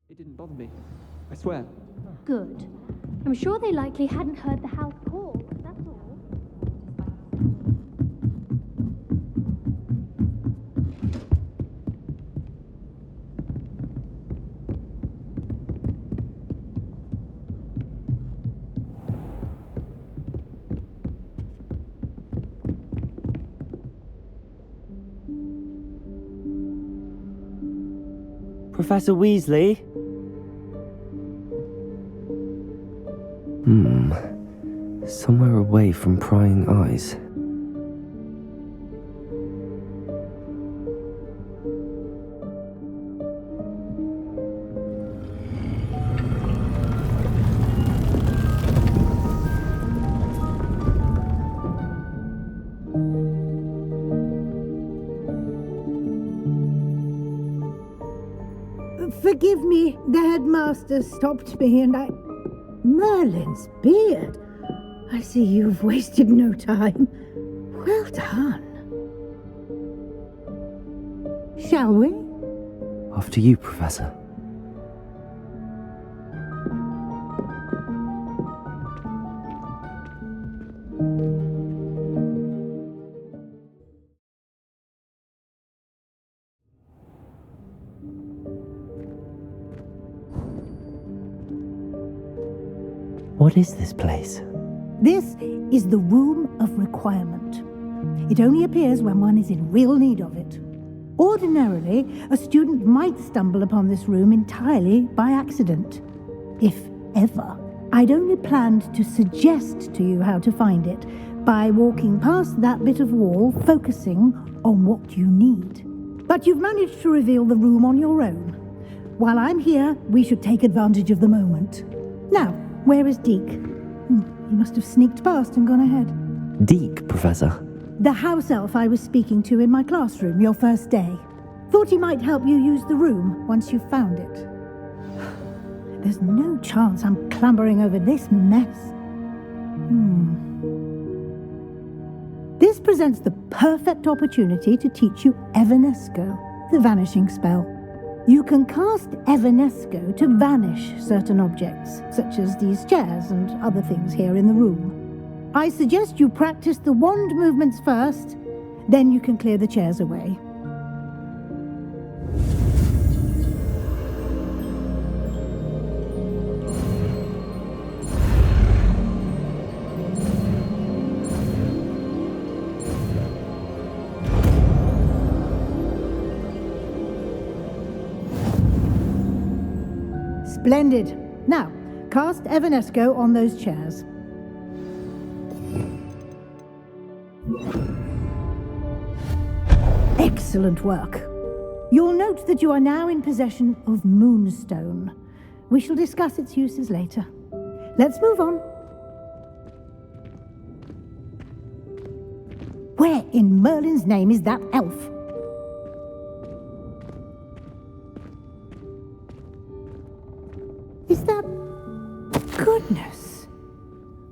Speaker 3: It didn't bother me. I swear.
Speaker 13: Good. I'm sure they likely hadn't heard the house call, that's all.
Speaker 2: Professor Weasley? Somewhere away from prying eyes.
Speaker 12: Forgive me, the headmaster stopped me and I... Merlin's beard! I see you've wasted no time. Well done. Shall we?
Speaker 2: After you, Professor. What is this place?
Speaker 12: This is the Room of Requirement. It only appears when one is in real need of it. Ordinarily, a student might stumble upon this room entirely by accident, if ever. I'd only planned to suggest to you how to find it by walking past that bit of wall, focusing on what you need. But you've managed to reveal the room on your own. While I'm here, we should take advantage of the moment. Now, where is Deke? He must have sneaked past and gone ahead.
Speaker 2: Deke, Professor?
Speaker 12: The house elf I was speaking to in my classroom your first day. Thought he might help you use the room once you found it. There's no chance I'm clambering over this mess. This presents the perfect opportunity to teach you Evanesco, the vanishing spell. You can cast Evanesco to vanish certain objects, such as these chairs and other things here in the room. I suggest you practice the wand movements first, then you can clear the chairs away. Splendid. Now, cast Evanesco on those chairs. Excellent work. You'll note that you are now in possession of Moonstone. We shall discuss its uses later. Let's move on. Where in Merlin's name is that elf? Is that... Goodness!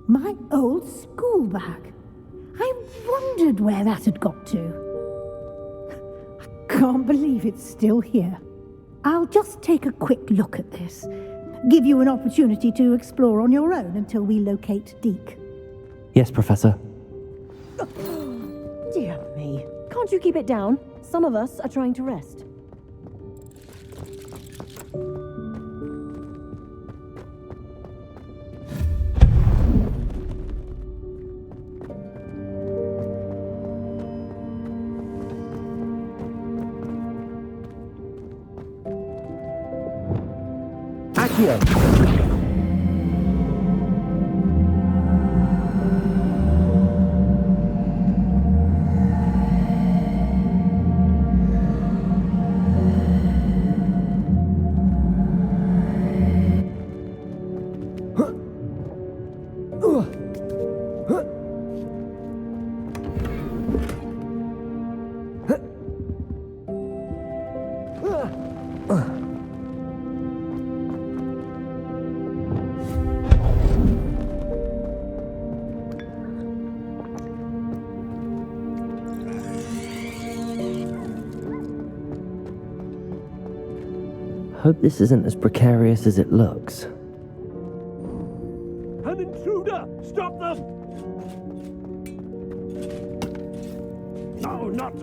Speaker 12: My old school bag. I wondered where that had got to. Can't believe it's still here. I'll just take a quick look at this. Give you an opportunity to explore on your own until we locate Deke.
Speaker 2: Yes, Professor.
Speaker 14: Dear me. Can't you keep it down? Some of us are trying to rest.
Speaker 2: Hope this isn't as precarious as it looks.
Speaker 15: An intruder! Stop them! No, not...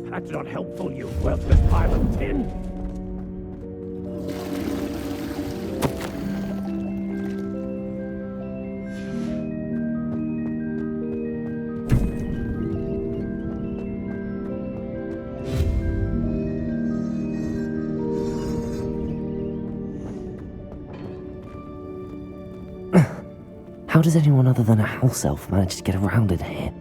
Speaker 15: that's not helpful, you worthless pile of tin!
Speaker 2: How does anyone other than a house elf manage to get around in here?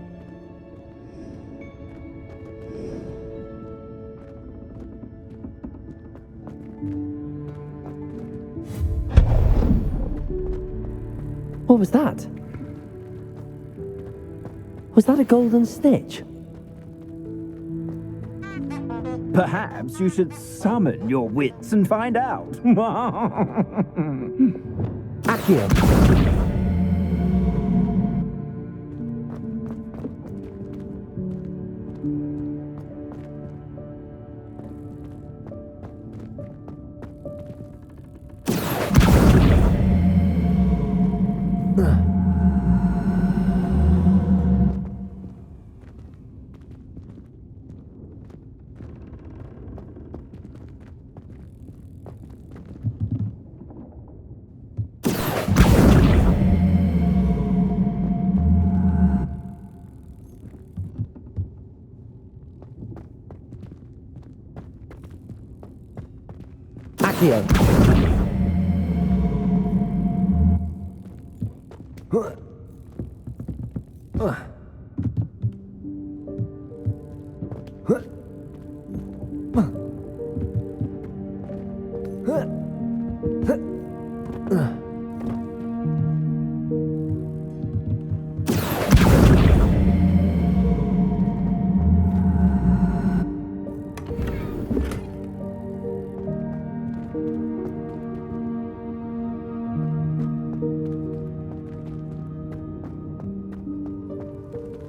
Speaker 2: What was that? Was that a golden snitch?
Speaker 1: Perhaps you should summon your wits and find out.
Speaker 2: Accio!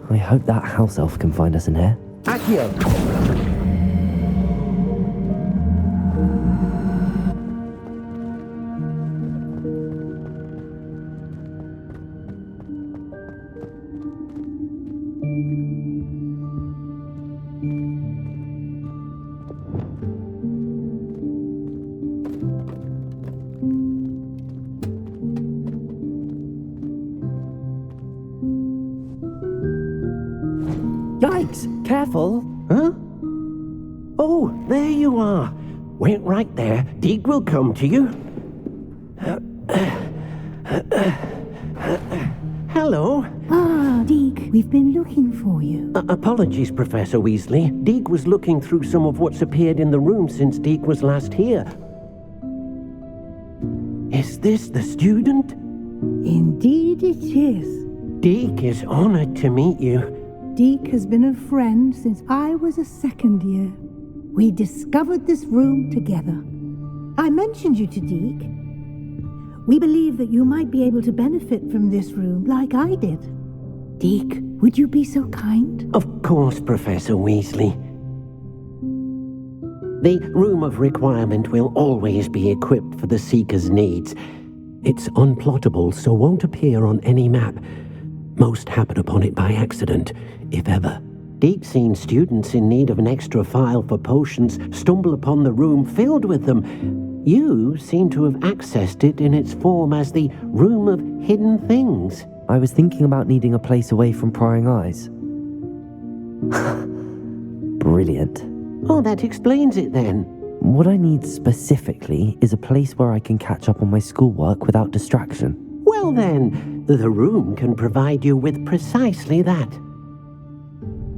Speaker 2: I hope that house elf can find us in here.
Speaker 1: Accio!
Speaker 8: Yikes! Careful! Huh? Oh, there you are. Wait right there. Deke will come to you. Hello.
Speaker 12: Ah, Deke, we've been looking for you.
Speaker 8: Apologies, Professor Weasley. Deke was looking through some of what's appeared in the room since Deke was last here. Is this the student?
Speaker 12: Indeed it is.
Speaker 8: Deke is honored to meet you.
Speaker 12: Deke has been a friend since I was a second year. We discovered this room together. I mentioned you to Deke. We believe that you might be able to benefit from this room like I did. Deke, would you be so kind?
Speaker 8: Of course, Professor Weasley. The Room of Requirement will always be equipped for the Seeker's needs. It's unplottable, so won't appear on any map. Most happen upon it by accident, if ever. Deke's seen students in need of an extra file for potions stumble upon the room filled with them. You seem to have accessed it in its form as the Room of Hidden Things.
Speaker 2: I was thinking about needing a place away from prying eyes. Brilliant.
Speaker 8: Oh, that explains it then.
Speaker 2: What I need specifically is a place where I can catch up on my schoolwork without distraction.
Speaker 8: Well then, the room can provide you with precisely that.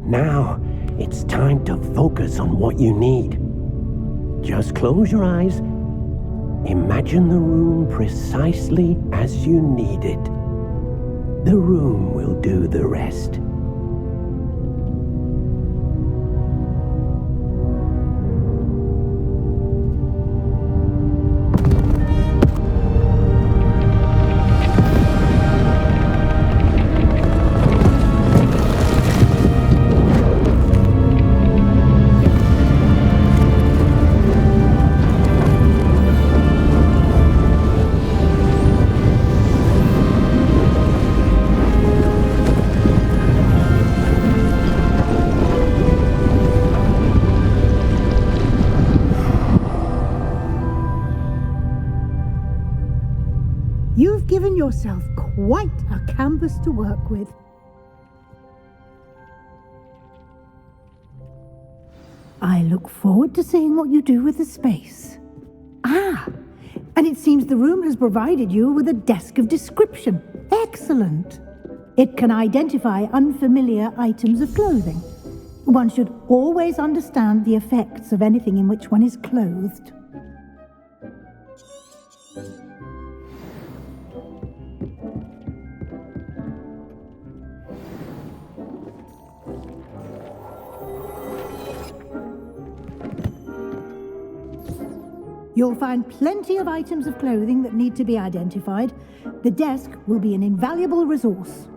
Speaker 8: Now, it's time to focus on what you need. Just close your eyes. Imagine the room precisely as you need it. The room will do the rest.
Speaker 12: You've given yourself quite a canvas to work with. I look forward to seeing what you do with the space. Ah, and it seems the room has provided you with a desk of description. Excellent. It can identify unfamiliar items of clothing. One should always understand the effects of anything in which one is clothed. You'll find plenty of items of clothing that need to be identified. The desk will be an invaluable resource.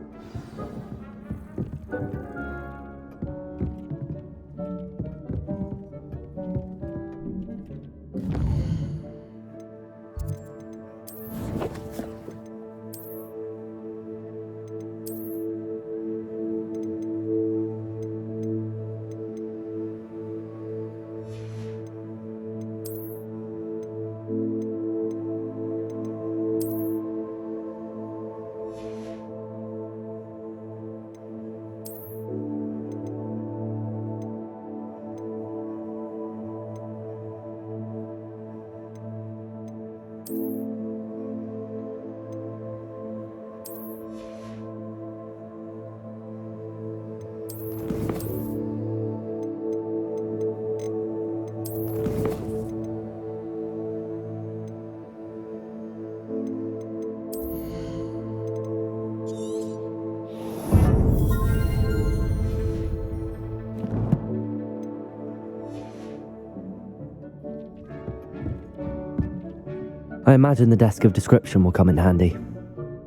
Speaker 2: I imagine the desk of description will come in handy.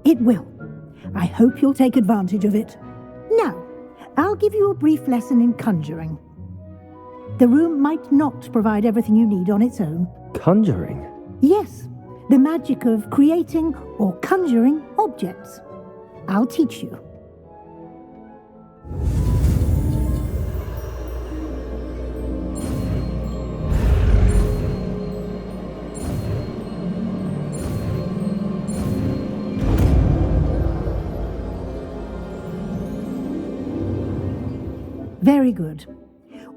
Speaker 12: It will. I hope you'll take advantage of it. Now, I'll give you a brief lesson in conjuring. The room might not provide everything you need on its own.
Speaker 2: Conjuring?
Speaker 12: Yes, the magic of creating or conjuring objects. I'll teach you. Very good.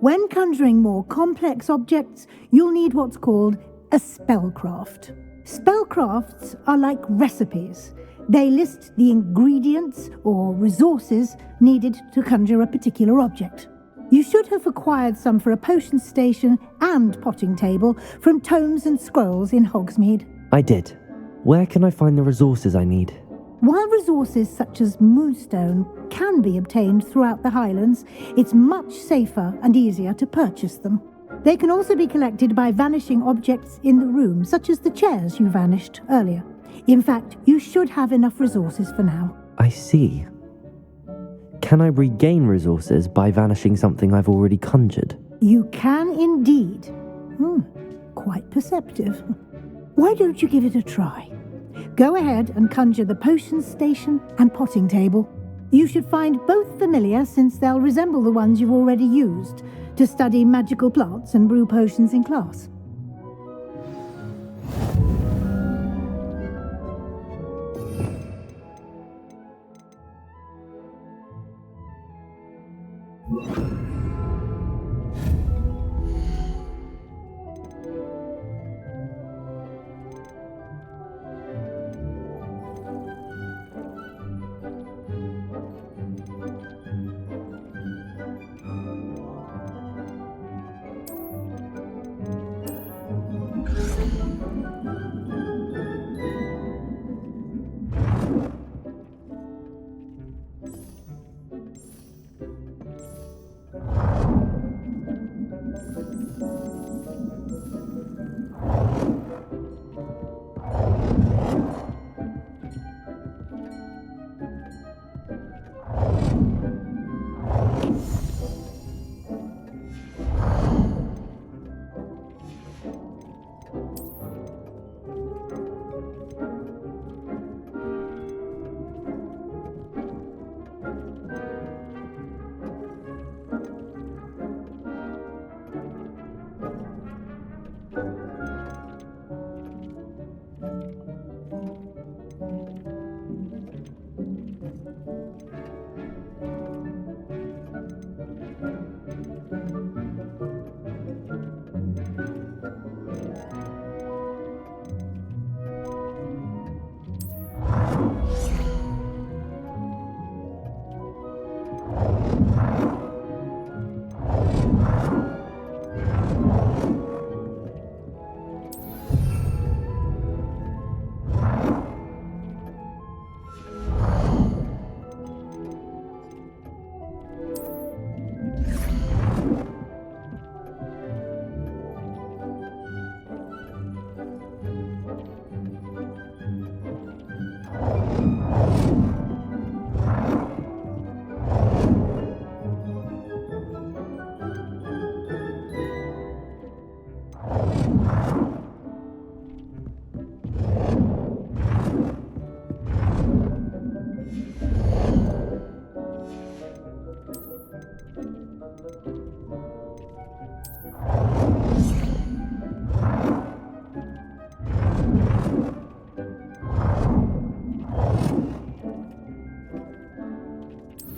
Speaker 12: When conjuring more complex objects, you'll need what's called a spellcraft. Spellcrafts are like recipes. They list the ingredients or resources needed to conjure a particular object. You should have acquired some for a potion station and potting table from tomes and scrolls in Hogsmeade.
Speaker 2: I did. Where can I find the resources I need?
Speaker 12: While resources such as moonstone can be obtained throughout the Highlands, it's much safer and easier to purchase them. They can also be collected by vanishing objects in the room, such as the chairs you vanished earlier. In fact, you should have enough resources for now.
Speaker 2: I see. Can I regain resources by vanishing something I've already conjured?
Speaker 12: You can indeed. Quite perceptive. Why don't you give it a try? Go ahead and conjure the potion station and potting table. You should find both familiar, since they'll resemble the ones you've already used to study magical plants and brew potions in class.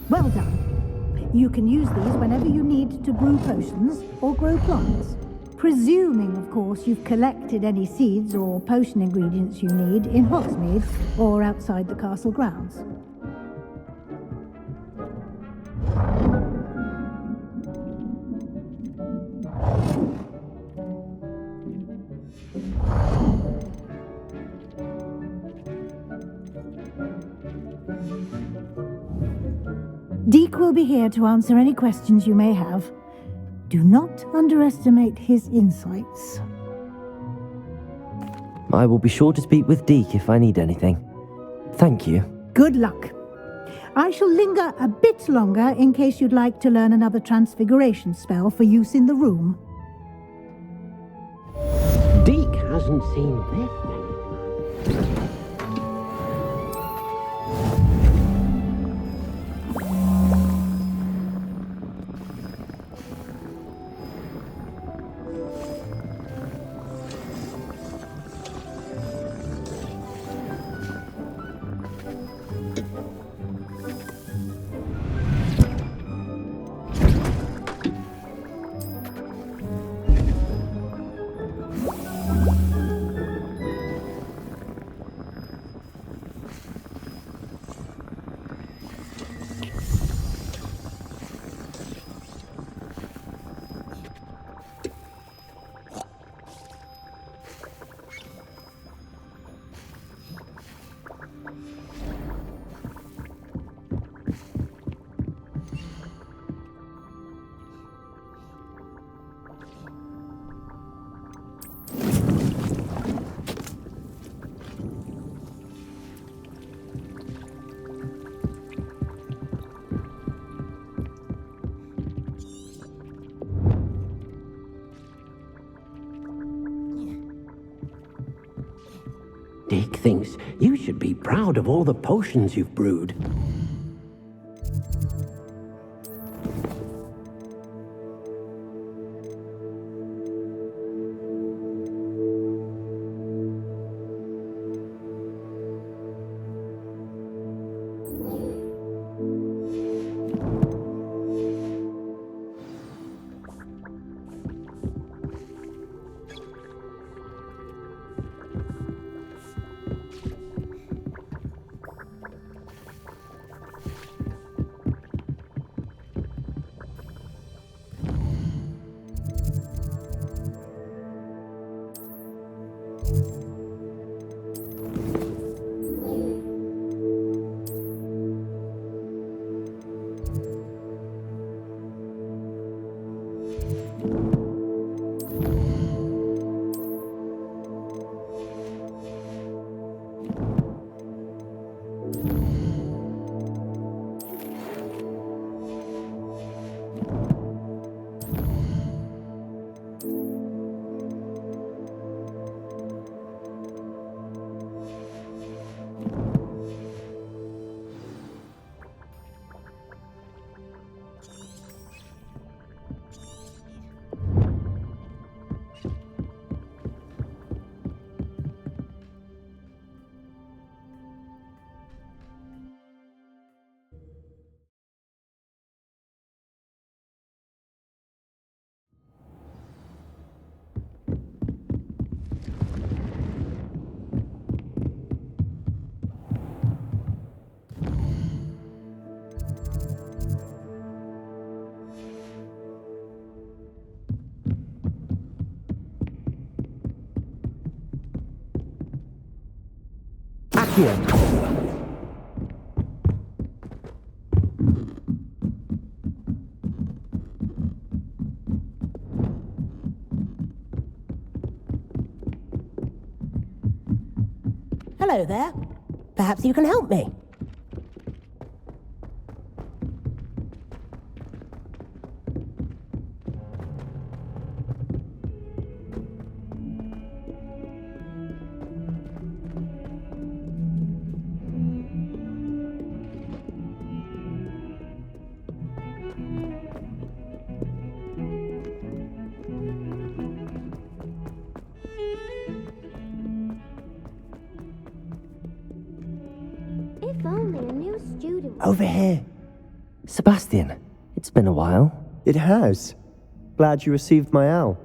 Speaker 12: Well done. You can use these whenever you need to brew potions or grow plants. Presuming, of course, you've collected any seeds or potion ingredients you need in Hogsmeade or outside the castle grounds. Deek will be here to answer any questions you may have. Do not underestimate his insights.
Speaker 2: I will be sure to speak with Deek if I need anything. Thank you.
Speaker 12: Good luck. I shall linger a bit longer in case you'd like to learn another transfiguration spell for use in the room.
Speaker 8: Deek hasn't seen this many times. Dick thinks you should be proud of all the potions you've brewed.
Speaker 2: Here.
Speaker 10: Hello there. Perhaps you can help me.
Speaker 2: Over here. Sebastian, it's been a while.
Speaker 11: It has. Glad you received my owl.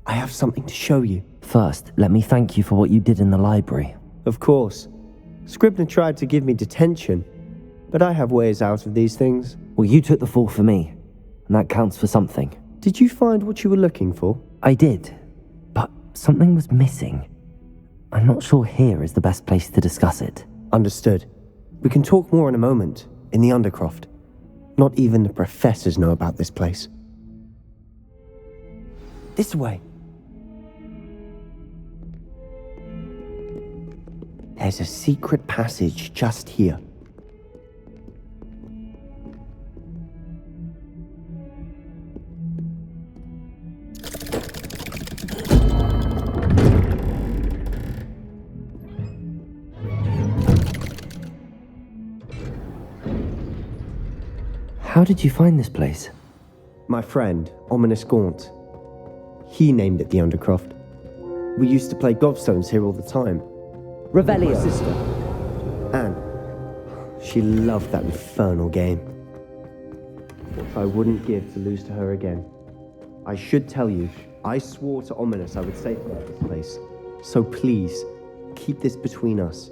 Speaker 11: I have something to show you.
Speaker 2: First, let me thank you for what you did in the library.
Speaker 11: Of course. Scribner tried to give me detention, but I have ways out of these things.
Speaker 2: Well, you took the fall for me, and that counts for something.
Speaker 11: Did you find what you were looking for?
Speaker 2: I did, but something was missing. I'm not sure here is the best place to discuss it.
Speaker 11: Understood. We can talk more in a moment, in the Undercroft. Not even the professors know about this place. This way. There's a secret passage just here.
Speaker 2: How did you find this place?
Speaker 11: My friend, Ominous Gaunt. He named it the Undercroft. We used to play gobstones here all the time.
Speaker 2: Revelio.
Speaker 11: My sister, Anne. She loved that infernal game. I wouldn't give to lose to her again. I should tell you, I swore to Ominous I would safeguard this place. So please, keep this between us.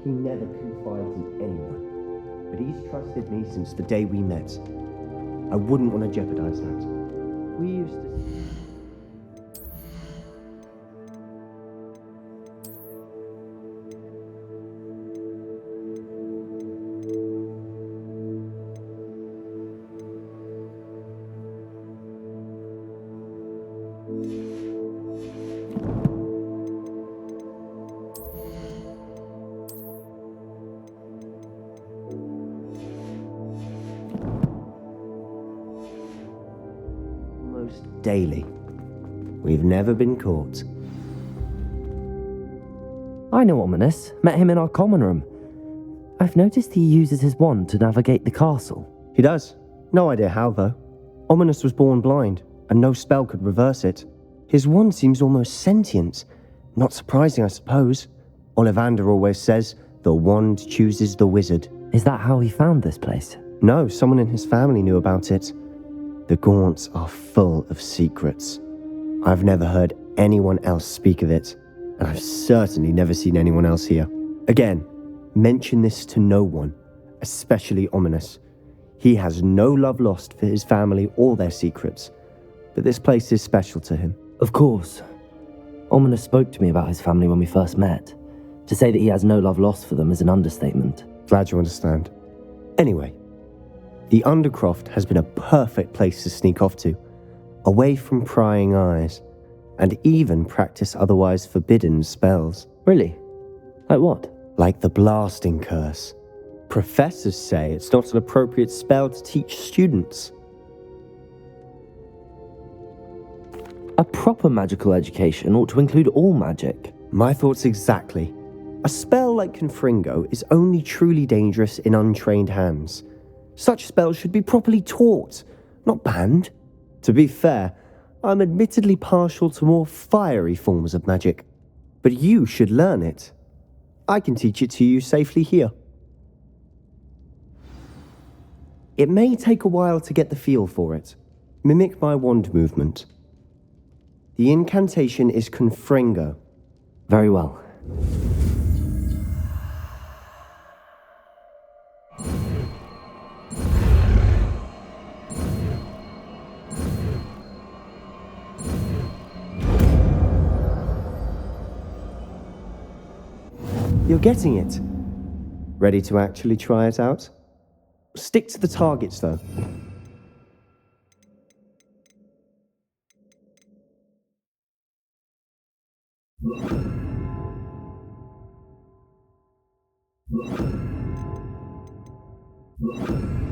Speaker 11: He never confides in anyone. But he's trusted me since the day we met. I wouldn't want to jeopardize that. We used to... daily. We've never been caught.
Speaker 2: I know Ominous. Met him in our common room. I've noticed he uses his wand to navigate the castle.
Speaker 11: He does. No idea how, though. Ominous was born blind, and no spell could reverse it. His wand seems almost sentient. Not surprising, I suppose. Ollivander always says, the wand chooses the wizard.
Speaker 2: Is that how he found this place?
Speaker 11: No, someone in his family knew about it. The Gaunts are full of secrets. I've never heard anyone else speak of it, and I've certainly never seen anyone else here. Again, mention this to no one, especially Ominous. He has no love lost for his family or their secrets, but this place is special to him.
Speaker 2: Of course. Ominous spoke to me about his family when we first met. To say that he has no love lost for them is an understatement.
Speaker 11: Glad you understand. Anyway, the Undercroft has been a perfect place to sneak off to, away from prying eyes, and even practice otherwise forbidden spells.
Speaker 2: Really? Like what?
Speaker 11: Like the blasting curse. Professors say it's not an appropriate spell to teach students.
Speaker 2: A proper magical education ought to include all magic.
Speaker 11: My thoughts exactly. A spell like Confringo is only truly dangerous in untrained hands. Such spells should be properly taught, not banned. To be fair, I'm admittedly partial to more fiery forms of magic, but you should learn it. I can teach it to you safely here. It may take a while to get the feel for it. Mimic my wand movement. The incantation is Confringo.
Speaker 2: Very well.
Speaker 11: You're getting it. Ready to actually try it out? Stick to the targets, though.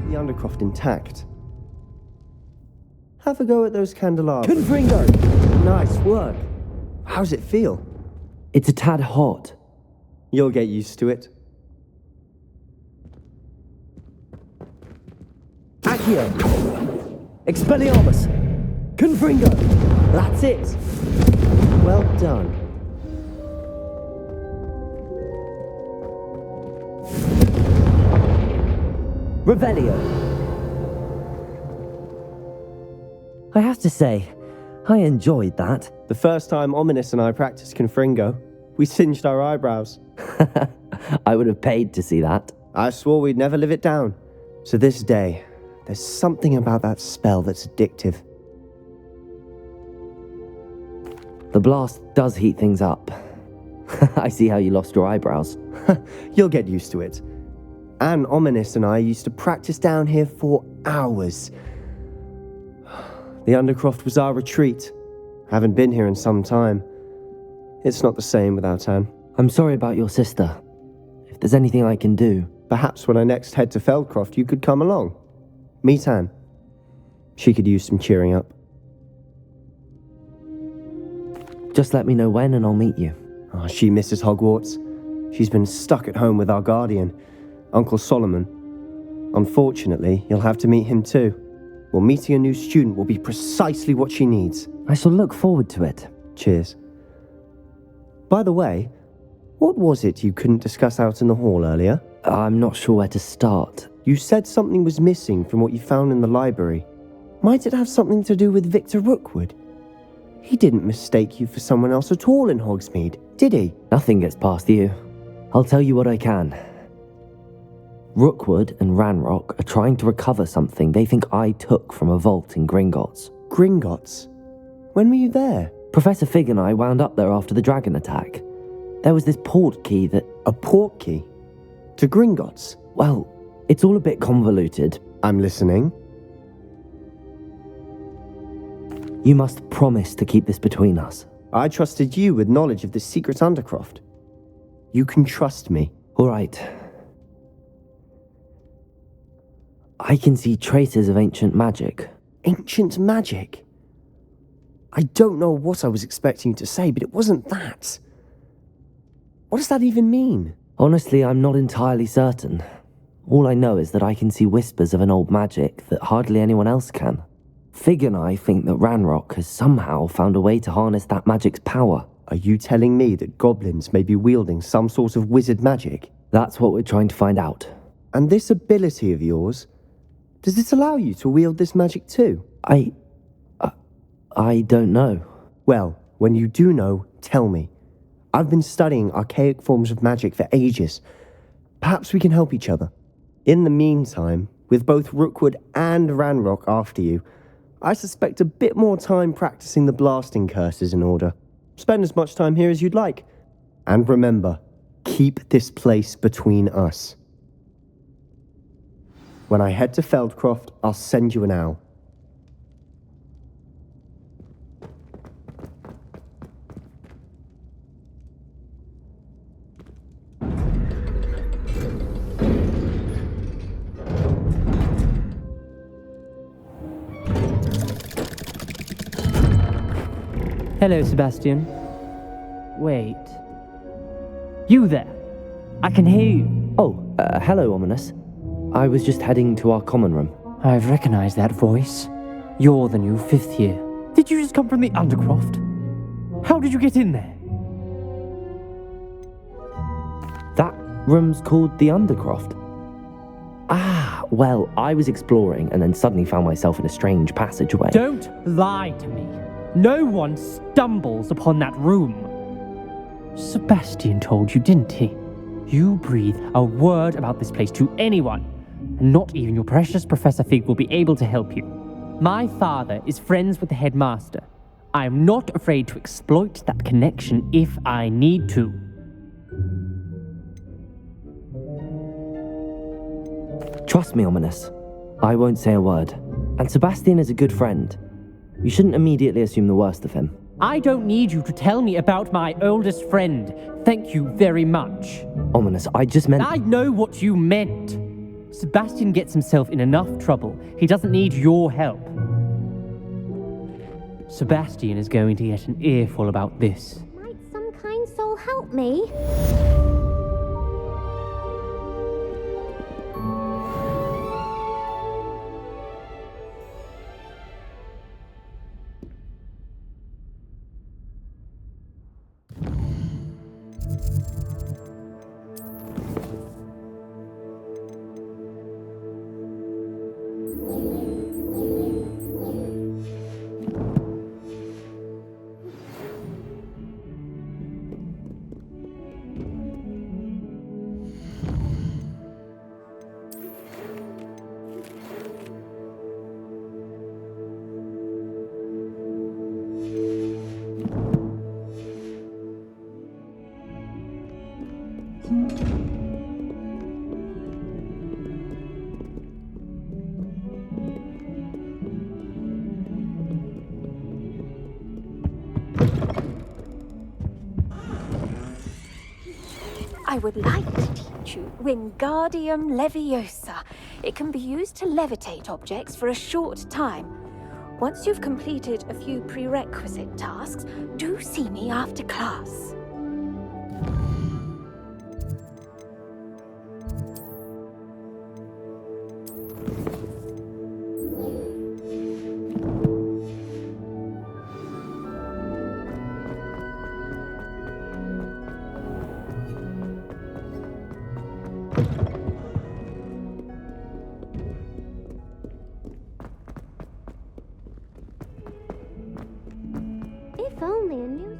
Speaker 11: The Undercroft intact. Have a go at those candelabras.
Speaker 2: Confringo!
Speaker 11: Nice work. How's it feel?
Speaker 2: It's a tad hot.
Speaker 11: You'll get used to it.
Speaker 2: Accio! Expelliarmus! Confringo! That's it!
Speaker 11: Well done.
Speaker 2: Revelio! I have to say, I enjoyed that.
Speaker 11: The first time Ominous and I practiced Confringo, we singed our eyebrows.
Speaker 2: I would have paid to see that.
Speaker 11: I swore we'd never live it down. To this day, there's something about that spell that's addictive.
Speaker 2: The blast does heat things up. I see how you lost your eyebrows.
Speaker 11: You'll get used to it. Anne Ominous and I used to practice down here for hours. The Undercroft was our retreat. Haven't been here in some time. It's not the same without Anne.
Speaker 2: I'm sorry about your sister. If there's anything I can do...
Speaker 11: Perhaps when I next head to Feldcroft, you could come along. Meet Anne. She could use some cheering up.
Speaker 2: Just let me know when and I'll meet you.
Speaker 11: Oh, she misses Hogwarts. She's been stuck at home with our guardian, Uncle Solomon. Unfortunately, you'll have to meet him too. Well, meeting a new student will be precisely what she needs.
Speaker 2: I shall look forward to it.
Speaker 11: Cheers. By the way, what was it you couldn't discuss out in the hall earlier?
Speaker 2: I'm not sure where to start.
Speaker 11: You said something was missing from what you found in the library. Might it have something to do with Victor Rookwood? He didn't mistake you for someone else at all in Hogsmeade, did he?
Speaker 2: Nothing gets past you. I'll tell you what I can. Rookwood and Ranrock are trying to recover something they think I took from a vault in Gringotts.
Speaker 11: Gringotts? When were you there?
Speaker 2: Professor Fig and I wound up there after the dragon attack. There was this portkey that...
Speaker 11: A portkey? To Gringotts?
Speaker 2: Well, it's all a bit convoluted.
Speaker 11: I'm listening.
Speaker 2: You must promise to keep this between us.
Speaker 11: I trusted you with knowledge of the secret Undercroft. You can trust me.
Speaker 2: All right. I can see traces of ancient magic.
Speaker 11: Ancient magic? I don't know what I was expecting you to say, but it wasn't that. What does that even mean?
Speaker 2: Honestly, I'm not entirely certain. All I know is that I can see whispers of an old magic that hardly anyone else can. Fig and I think that Ranrock has somehow found a way to harness that magic's power.
Speaker 11: Are you telling me that goblins may be wielding some sort of wizard magic?
Speaker 2: That's what we're trying to find out.
Speaker 11: And this ability of yours, does it allow you to wield this magic too?
Speaker 2: I don't know.
Speaker 11: Well, when you do know, tell me. I've been studying archaic forms of magic for ages. Perhaps we can help each other. In the meantime, with both Rookwood and Ranrock after you, I suspect a bit more time practicing the blasting curse is in order. Spend as much time here as you'd like. And remember, keep this place between us. When I head to Feldcroft, I'll send you an owl.
Speaker 3: Hello, Sebastian. Wait. You there? I can hear you.
Speaker 2: Oh, hello, Ominous. I was just heading to our common room.
Speaker 3: I've recognized that voice. You're the new 5th year. Did you just come from the Undercroft? How did you get in there?
Speaker 2: That room's called the Undercroft. Ah, well, I was exploring and then suddenly found myself in a strange passageway.
Speaker 3: Don't lie to me. No one stumbles upon that room. Sebastian told you, didn't he? You breathe a word about this place to anyone, and not even your precious Professor Fig will be able to help you. My father is friends with the headmaster. I am not afraid to exploit that connection if I need to.
Speaker 2: Trust me, Ominous. I won't say a word. And Sebastian is a good friend. You shouldn't immediately assume the worst of him.
Speaker 3: I don't need you to tell me about my oldest friend. Thank you very much.
Speaker 2: Ominous, I just meant...
Speaker 3: I know what you meant. Sebastian gets himself in enough trouble. He doesn't need your help. Sebastian is going to get an earful about this.
Speaker 13: Might some kind soul help me?
Speaker 16: I would like to teach you Wingardium Leviosa. It can be used to levitate objects for a short time. Once you've completed a few prerequisite tasks, do see me after class. If only a new...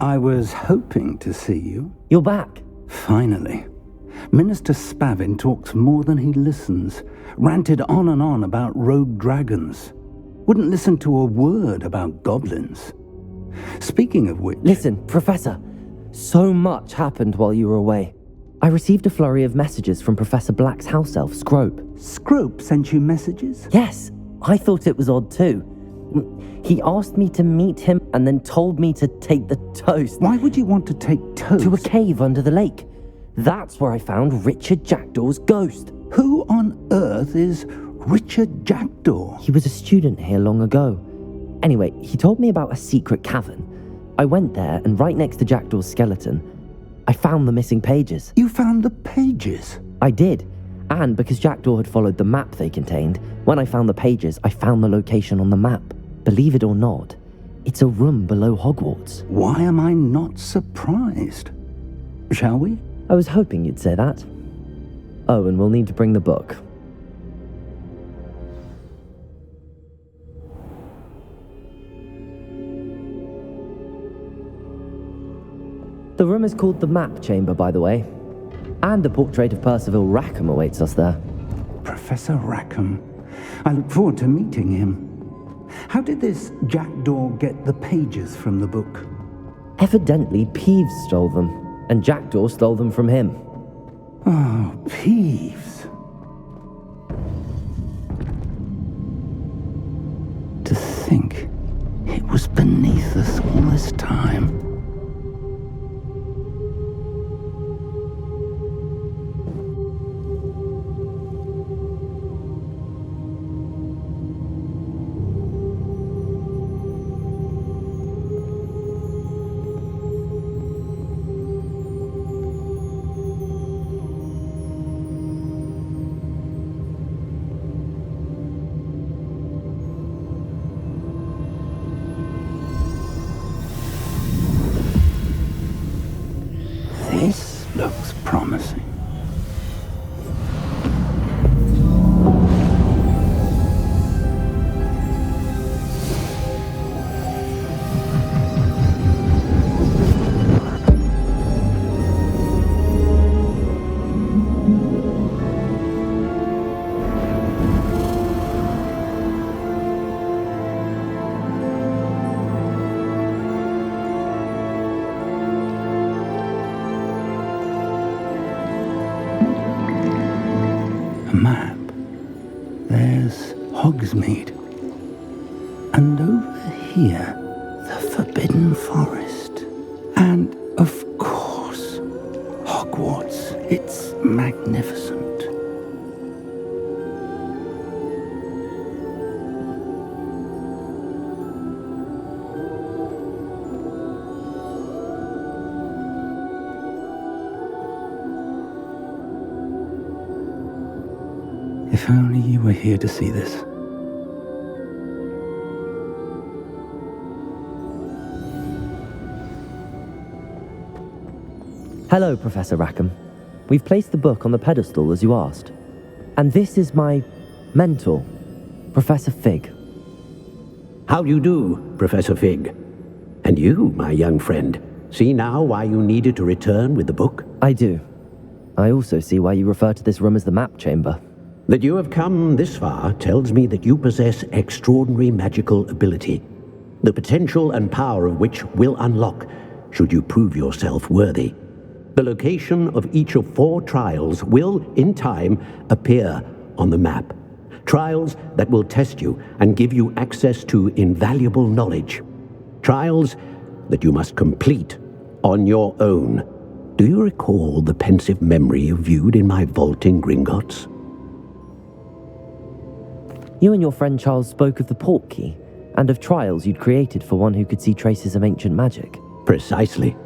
Speaker 1: I was hoping to see you.
Speaker 2: You're back.
Speaker 1: Finally. Minister Spavin talks more than he listens. Ranted on and on about rogue dragons. Wouldn't listen to a word about goblins. Speaking of which...
Speaker 2: Listen, Professor. So much happened while you were away. I received a flurry of messages from Professor Black's house elf, Scrope.
Speaker 1: Scrope sent you messages?
Speaker 2: Yes, I thought it was odd too. He asked me to meet him and then told me to take the toast.
Speaker 1: Why would you want to take toast?
Speaker 2: To a cave under the lake. That's where I found Richard Jackdaw's ghost.
Speaker 1: Who on earth is Richard Jackdaw?
Speaker 2: He was a student here long ago. Anyway, he told me about a secret cavern. I went there, and right next to Jackdaw's skeleton, I found the missing pages.
Speaker 1: You found the pages?
Speaker 2: I did. And because Jackdaw had followed the map they contained, when I found the pages, I found the location on the map. Believe it or not, it's a room below Hogwarts.
Speaker 1: Why am I not surprised? Shall we?
Speaker 2: I was hoping you'd say that. Oh, and we'll need to bring the book. The room is called the Map Chamber, by the way. And a portrait of Percival Rackham awaits us there.
Speaker 1: Professor Rackham. I look forward to meeting him. How did this Jackdaw get the pages from the book?
Speaker 2: Evidently, Peeves stole them, and Jackdaw stole them from him.
Speaker 1: Oh, Peeves. To think it was beneath us all this time. This looks promising. Map. There's Hogsmeade. And over here, the Forbidden Forest. And, of course, Hogwarts. It's magnificent. If only you were here to see this.
Speaker 2: Hello, Professor Rackham. We've placed the book on the pedestal as you asked. And this is my mentor, Professor Fig.
Speaker 8: How do you do, Professor Fig? And you, my young friend, see now why you needed to return with the book?
Speaker 2: I do. I also see why you refer to this room as the Map Chamber.
Speaker 8: That you have come this far tells me that you possess extraordinary magical ability, the potential and power of which will unlock should you prove yourself worthy. The location of each of 4 trials will, in time, appear on the map. Trials that will test you and give you access to invaluable knowledge. Trials that you must complete on your own. Do you recall the pensive memory you viewed in my vault in Gringotts?
Speaker 2: You and your friend Charles spoke of the Portkey, and of trials you'd created for one who could see traces of ancient magic.
Speaker 8: Precisely.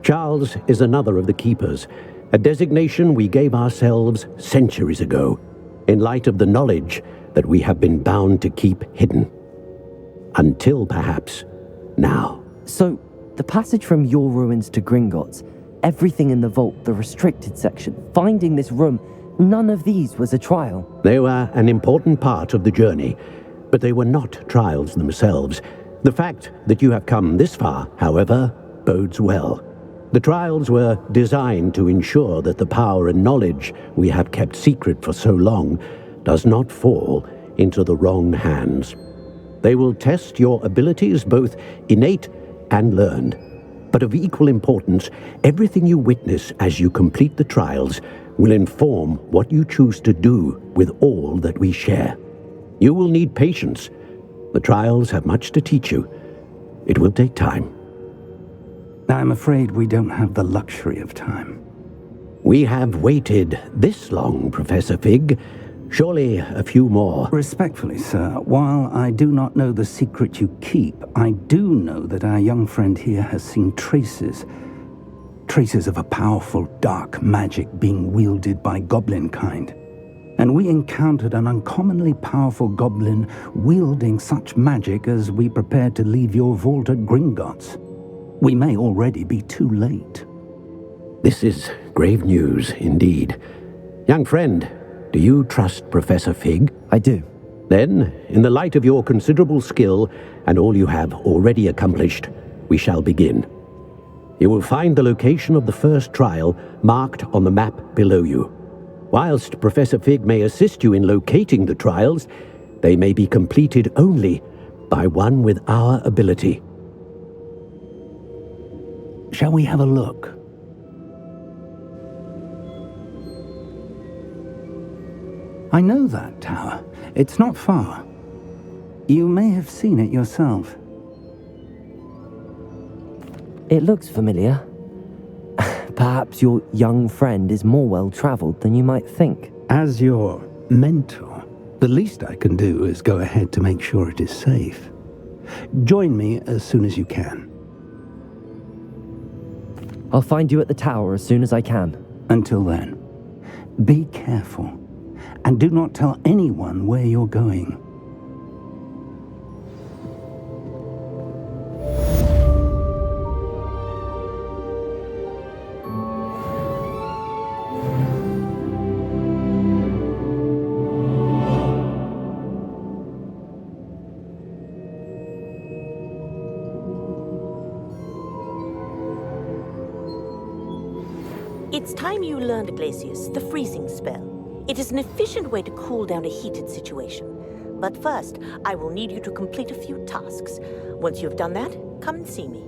Speaker 8: Charles is another of the Keepers, a designation we gave ourselves centuries ago, in light of the knowledge that we have been bound to keep hidden. Until, perhaps, now.
Speaker 2: So, the passage from your ruins to Gringotts, everything in the vault, the restricted section, finding this room, none of these was a trial.
Speaker 8: They were an important part of the journey, but they were not trials themselves. The fact that you have come this far, however, bodes well. The trials were designed to ensure that the power and knowledge we have kept secret for so long does not fall into the wrong hands. They will test your abilities, both innate and learned. But of equal importance, everything you witness as you complete the trials will inform what you choose to do with all that we share. You will need patience. The trials have much to teach you. It will take time.
Speaker 1: I'm afraid we don't have the luxury of time.
Speaker 8: We have waited this long, Professor Fig. Surely a few more.
Speaker 1: Respectfully, sir, while I do not know the secret you keep, I do know that our young friend here has seen traces of a powerful dark magic being wielded by goblin kind. And we encountered an uncommonly powerful goblin wielding such magic as we prepared to leave your vault at Gringotts. We may already be too late.
Speaker 8: This is grave news indeed. Young friend, do you trust Professor Fig?
Speaker 2: I do.
Speaker 8: Then, in the light of your considerable skill and all you have already accomplished, we shall begin. You will find the location of the first trial marked on the map below you. Whilst Professor Fig may assist you in locating the trials, they may be completed only by one with our ability.
Speaker 1: Shall we have a look? I know that tower. It's not far. You may have seen it yourself.
Speaker 2: It looks familiar. Perhaps your young friend is more well-traveled than you might think.
Speaker 1: As your mentor, the least I can do is go ahead to make sure it is safe. Join me as soon as you can.
Speaker 2: I'll find you at the tower as soon as I can.
Speaker 1: Until then, be careful. And do not tell anyone where you're going.
Speaker 17: It's time you learned, Glacius, the freezing spell. It is an efficient way to cool down a heated situation. But first, I will need you to complete a few tasks. Once you have done that, come and see me.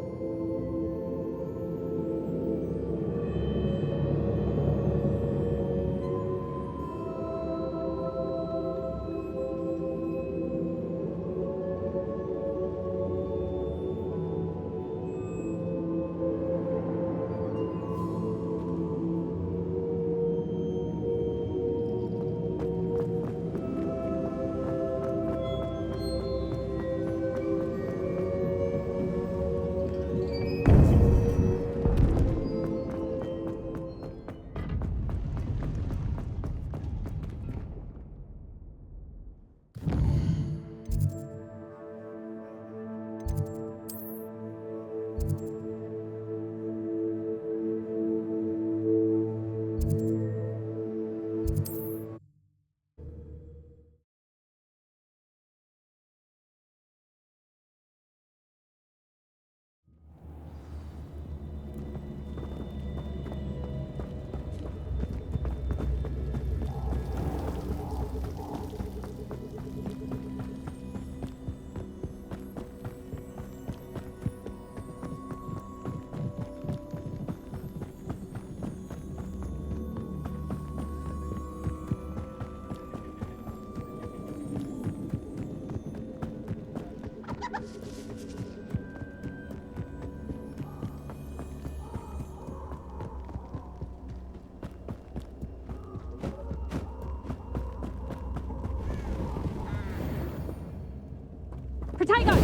Speaker 5: Protego!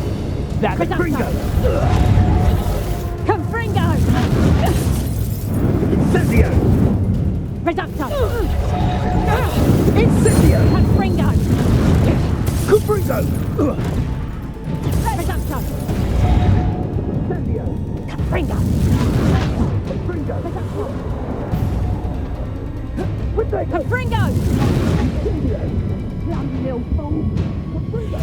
Speaker 15: That's Confringo!
Speaker 5: Confringo!
Speaker 15: Incendio!
Speaker 5: Reducto!
Speaker 15: Incendio!
Speaker 5: Confringo!
Speaker 15: Confringo!
Speaker 5: Reducto!
Speaker 15: Incendio!
Speaker 5: Confringo!
Speaker 15: Confringo!
Speaker 5: Reducto! Confringo!
Speaker 15: Incendio! Bloody little fool! Confringo!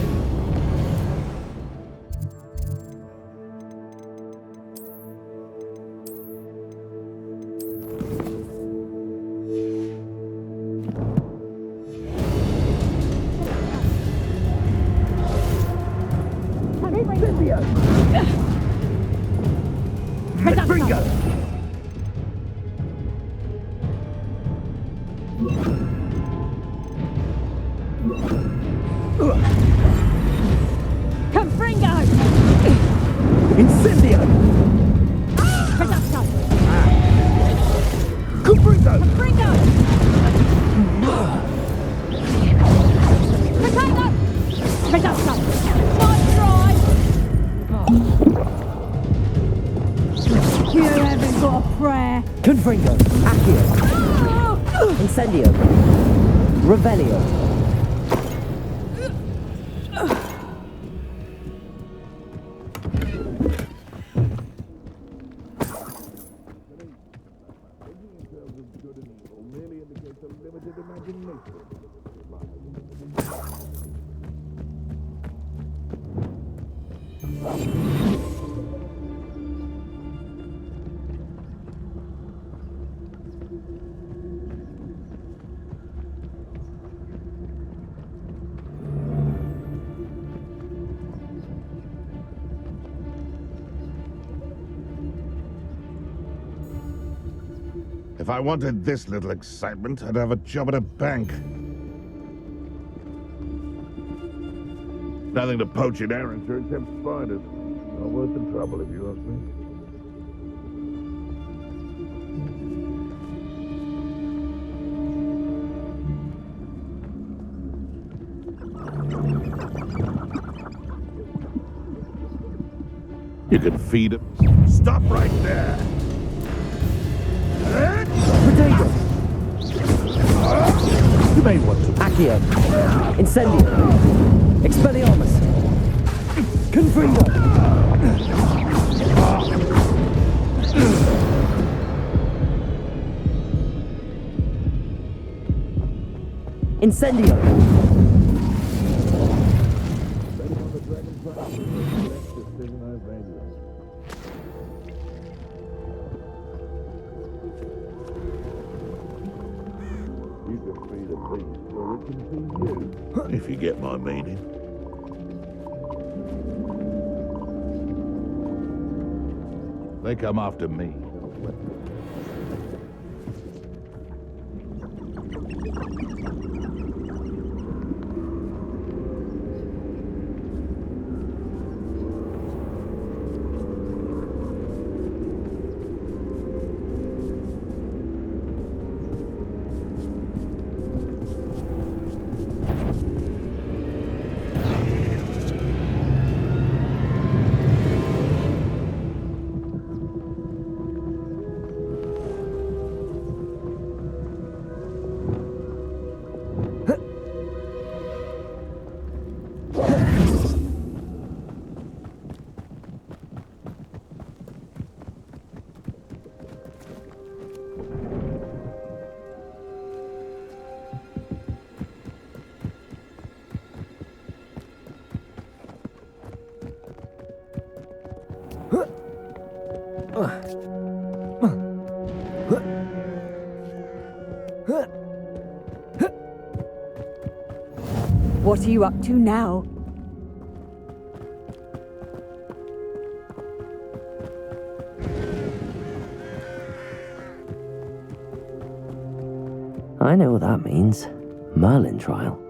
Speaker 5: not a prayer.
Speaker 2: Confringo. Accio. Incendio. Revelio.
Speaker 4: If I wanted this little excitement, I'd have a job at a bank. Nothing to poach in Erranter except spiders. Not worth the trouble, if you ask me. You can feed them. Stop right there!
Speaker 2: Potato.
Speaker 4: You may want to.
Speaker 2: Accio. Incendio. Expelliarmus. Confringo. Incendio.
Speaker 4: If you get my meaning. They come after me.
Speaker 6: What are you up to now?
Speaker 2: I know what that means. Merlin trial.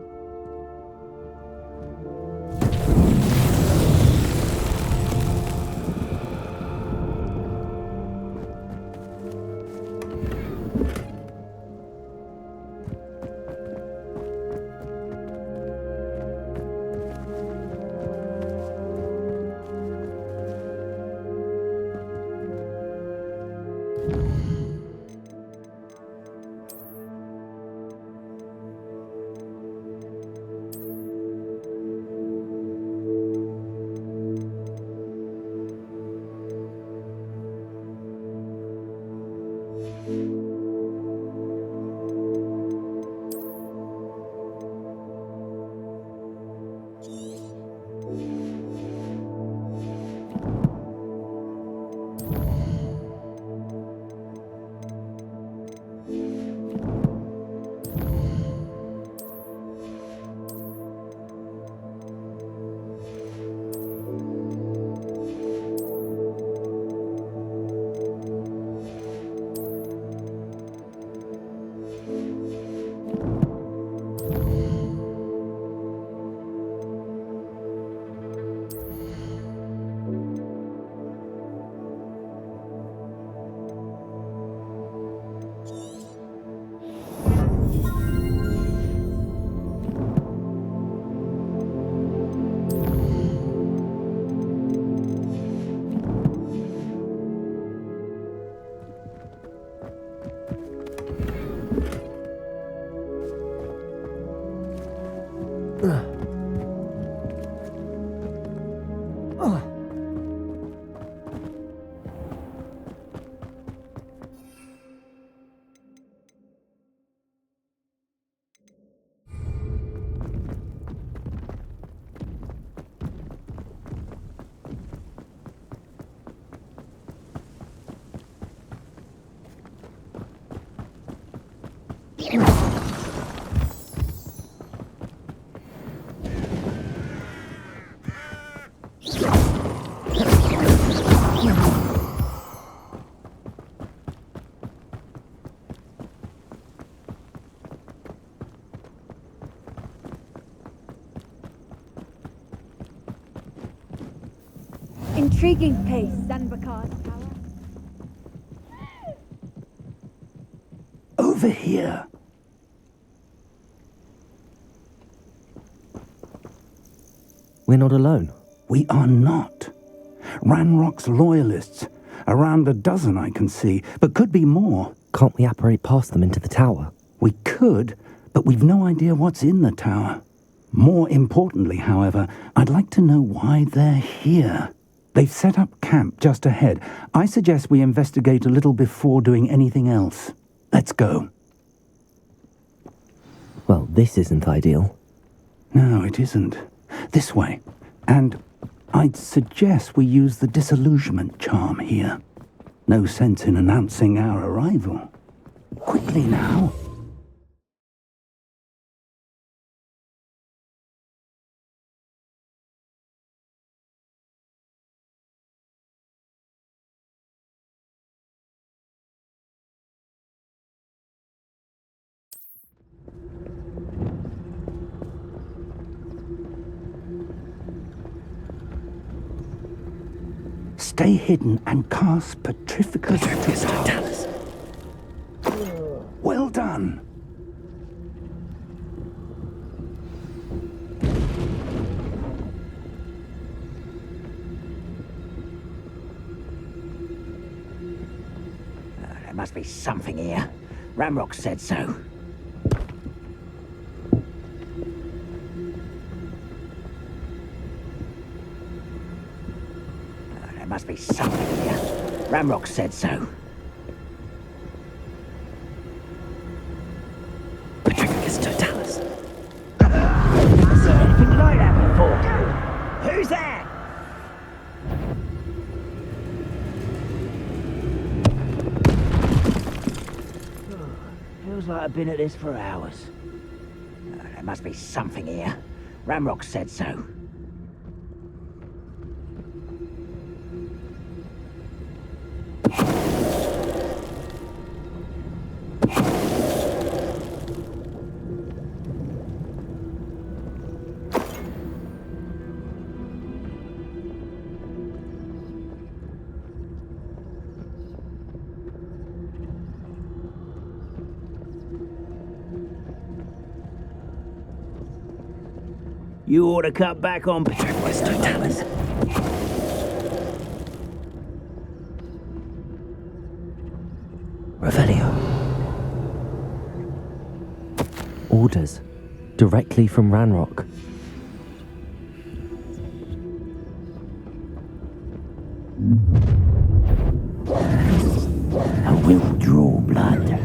Speaker 13: Intriguing place, Zanbakar Tower.
Speaker 1: Over here.
Speaker 2: We're not alone.
Speaker 1: We are not. Ranrock's loyalists. Around a dozen I can see, but could be more.
Speaker 2: Can't we apparate past them into the tower?
Speaker 1: We could, but we've no idea what's in the tower. More importantly, however, I'd like to know why they're here. They've set up camp just ahead. I suggest we investigate a little before doing anything else. Let's go.
Speaker 2: Well, this isn't ideal.
Speaker 1: No, it isn't. This way. And I'd suggest we use the disillusionment charm here. No sense in announcing our arrival. Quickly now. Stay hidden and cast Petrificus Totalis. Well done.
Speaker 18: There must be something here. Ranrock said so. There must be something here. Ranrock said so. Petrificus Totalis. Never saw anything like that before. Who's there? Feels like I've been at this for hours. There must be something here. Ranrock said so. You ought to cut back on Petrificus Totalis.
Speaker 2: Revelio. Orders. Directly from Ranrock.
Speaker 18: I will draw blood.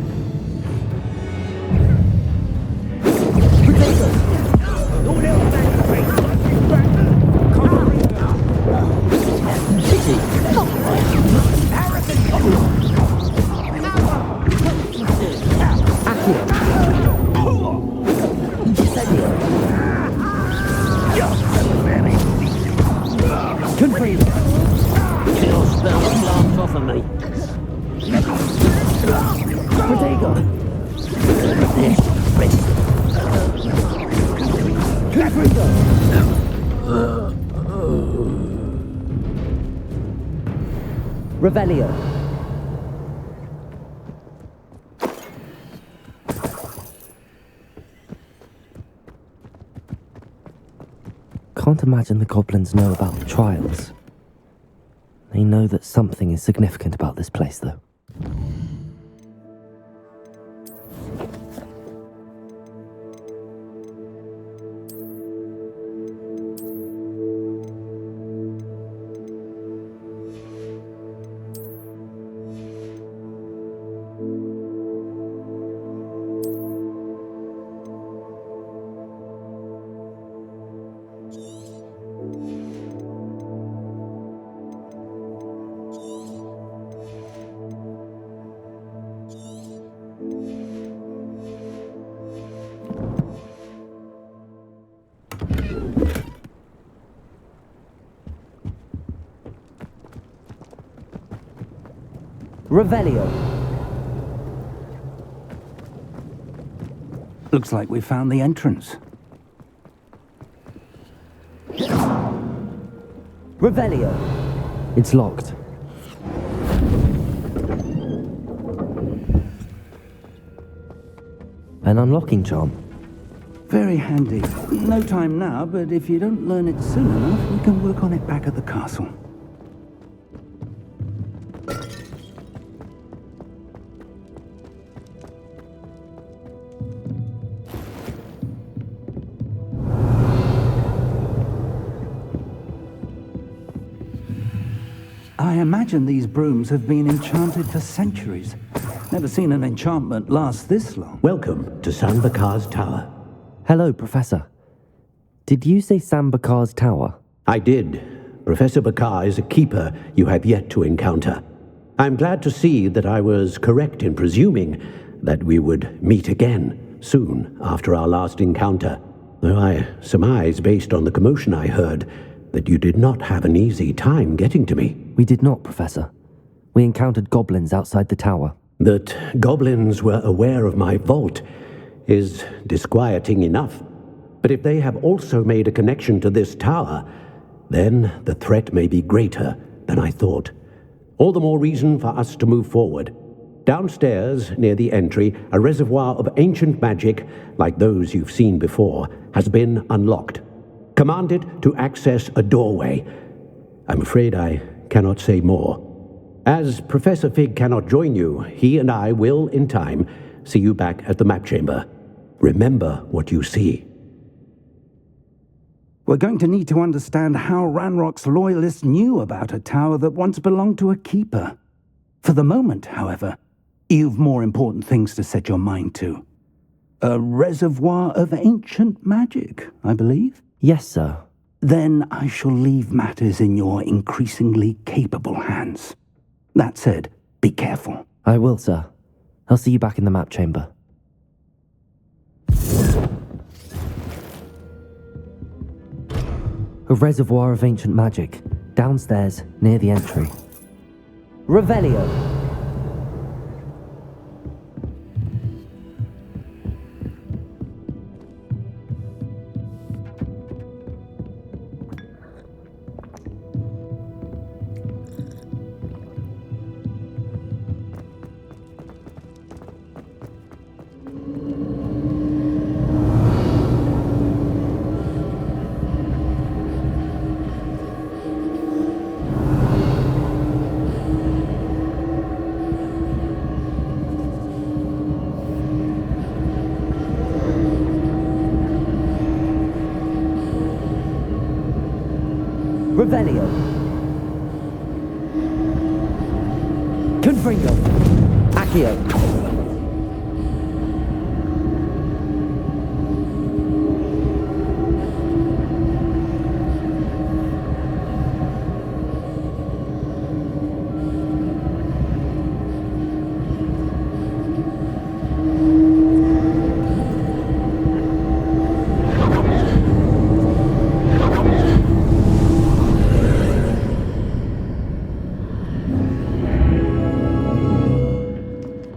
Speaker 2: Revelio. Can't imagine the goblins know about the trials. They know that something is significant about this place, though. Revelio.
Speaker 1: Looks like we found the entrance.
Speaker 2: Revelio. It's locked. An unlocking charm.
Speaker 1: Very handy. No time now, but if you don't learn it soon enough, we can work on it back at the castle. I imagine these brooms have been enchanted for centuries. Never seen an enchantment last this long.
Speaker 8: Welcome to Sambakar's Tower.
Speaker 2: Hello, Professor. Did you say Sambakar's Tower?
Speaker 8: I did. Professor Bakar is a keeper you have yet to encounter. I'm glad to see that I was correct in presuming that we would meet again soon after our last encounter, though I surmise, based on the commotion I heard, that you did not have an easy time getting to me.
Speaker 2: We did not, Professor. We encountered goblins outside the tower.
Speaker 8: That goblins were aware of my vault is disquieting enough. But if they have also made a connection to this tower, then the threat may be greater than I thought. All the more reason for us to move forward. Downstairs, near the entry, a reservoir of ancient magic, like those you've seen before, has been unlocked. Command it to access a doorway. I'm afraid I cannot say more. As Professor Fig cannot join you, he and I will, in time, see you back at the map chamber. Remember what you see.
Speaker 1: We're going to need to understand how Ranrock's loyalists knew about a tower that once belonged to a keeper. For the moment, however, you've more important things to set your mind to. A reservoir of ancient magic, I believe?
Speaker 2: Yes, sir.
Speaker 1: Then I shall leave matters in your increasingly capable hands. That said, be careful.
Speaker 2: I will, sir. I'll see you back in the map chamber. A reservoir of ancient magic, downstairs, near the entry. Revelio! Revelio. Confringo. Accio.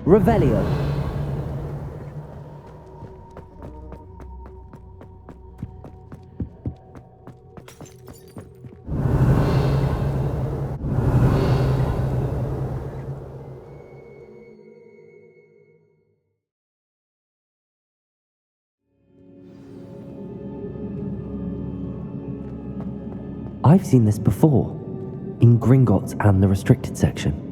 Speaker 2: Revelio. I've seen this before, in Gringotts and the restricted section.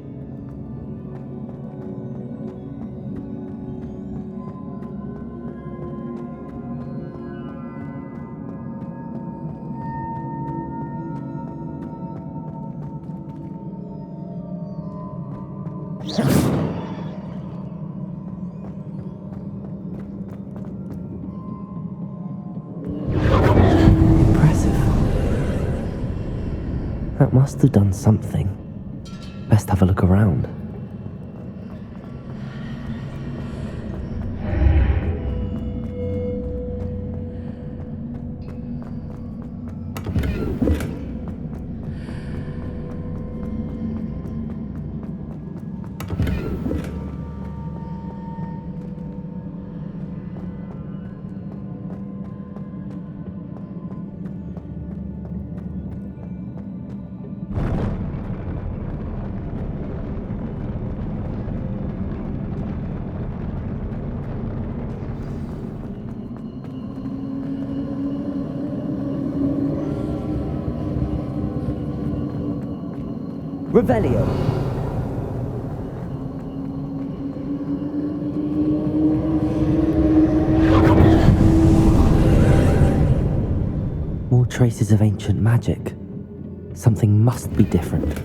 Speaker 2: That must have done something. Best have a look around. Revelio. More traces of ancient magic. Something must be different.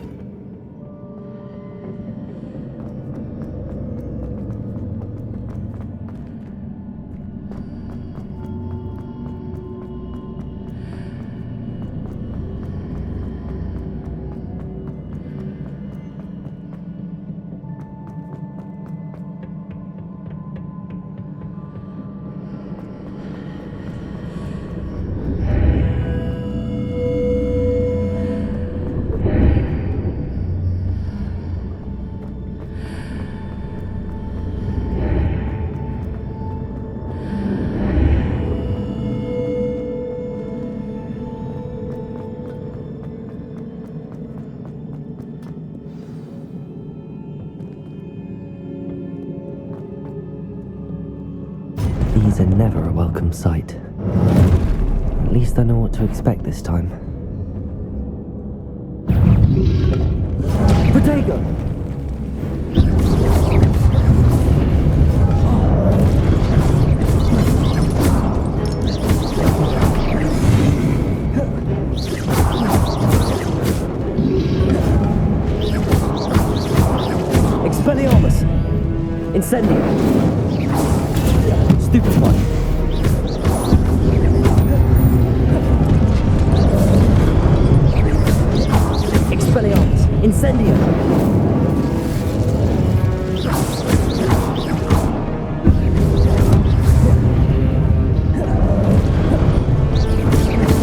Speaker 2: These are never a welcome sight. At least I know what to expect this time. Protego! Expelliarmus! Incendio! Stupefy! Expelliarmus! Incendio!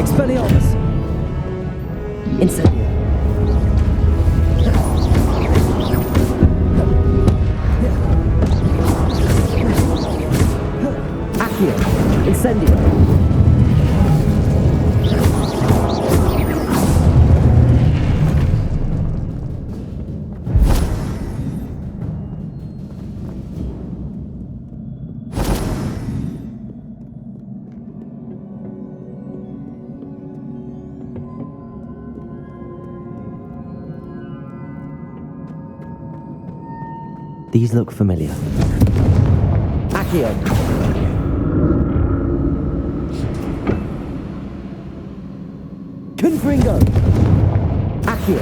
Speaker 2: Expelliarmus! Incendio! Incendio! These look familiar. Accio! Confringo! Accio!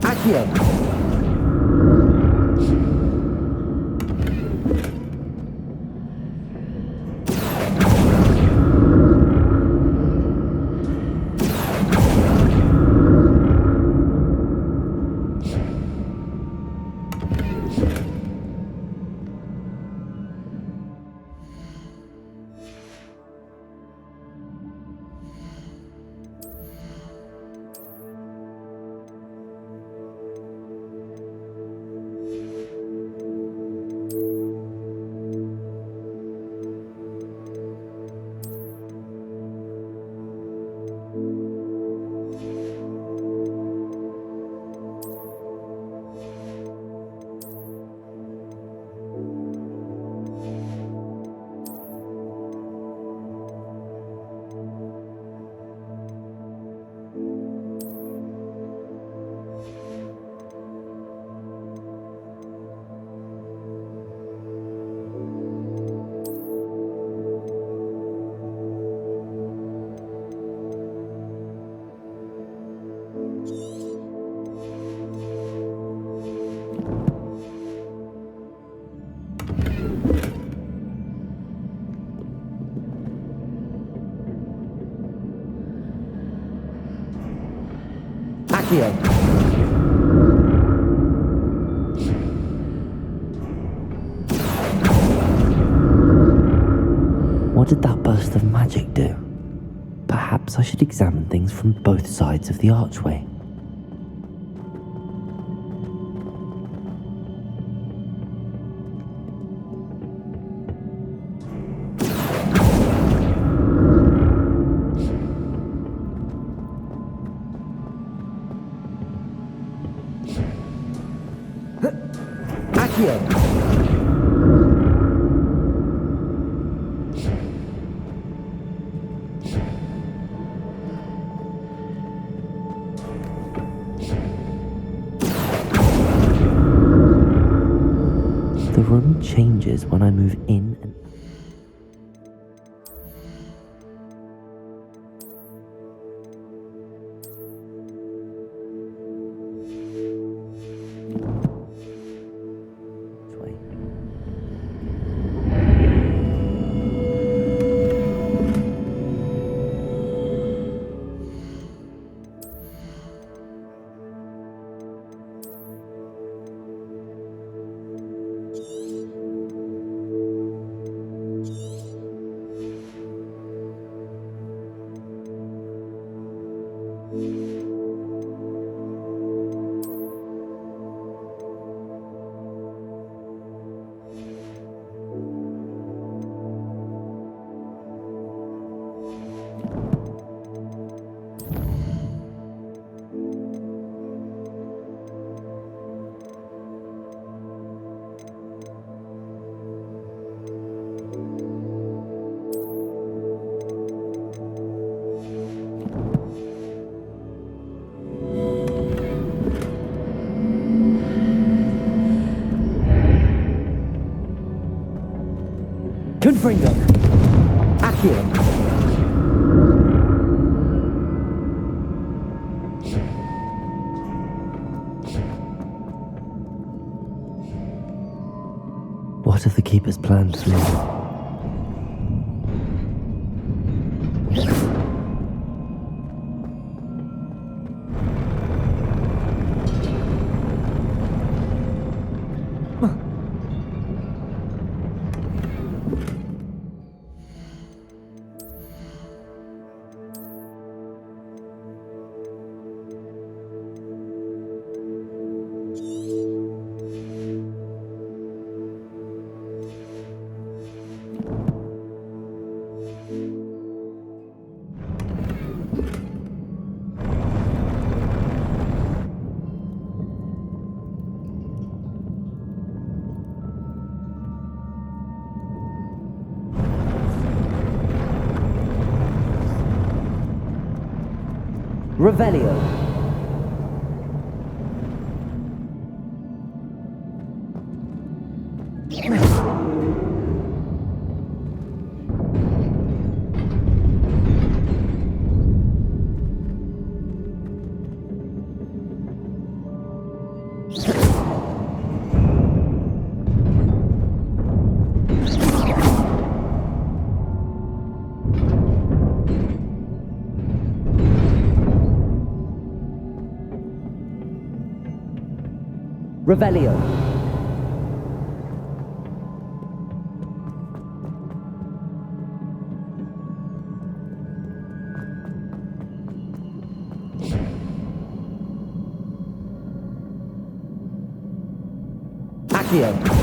Speaker 2: Accio! trust of magic do? Perhaps I should examine things from both sides of the archway. The room changes when I move in and
Speaker 3: Confringo. Accio.
Speaker 2: what have the keepers planned for me? Revelio. Revelio. Accio.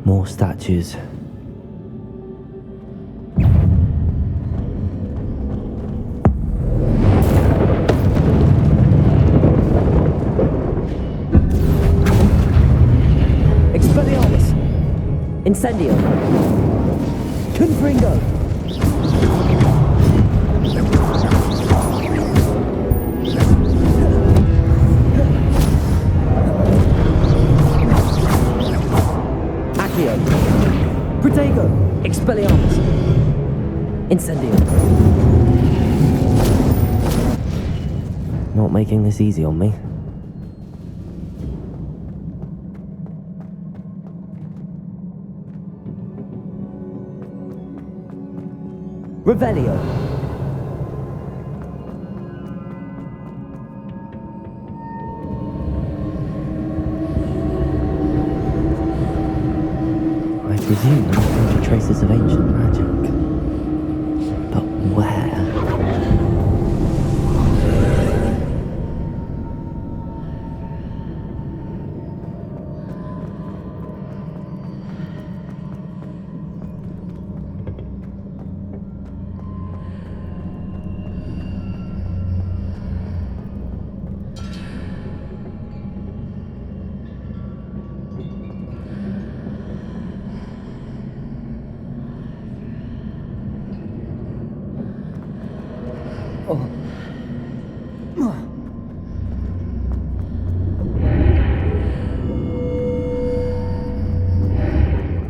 Speaker 2: More statues.
Speaker 10: Expelliarmus! Incendio! Confringo!
Speaker 2: Accio! Protego! Expelliarmus! Incendio! Not making this easy on me. Revelio! I presume there are traces of ancient magic. But where?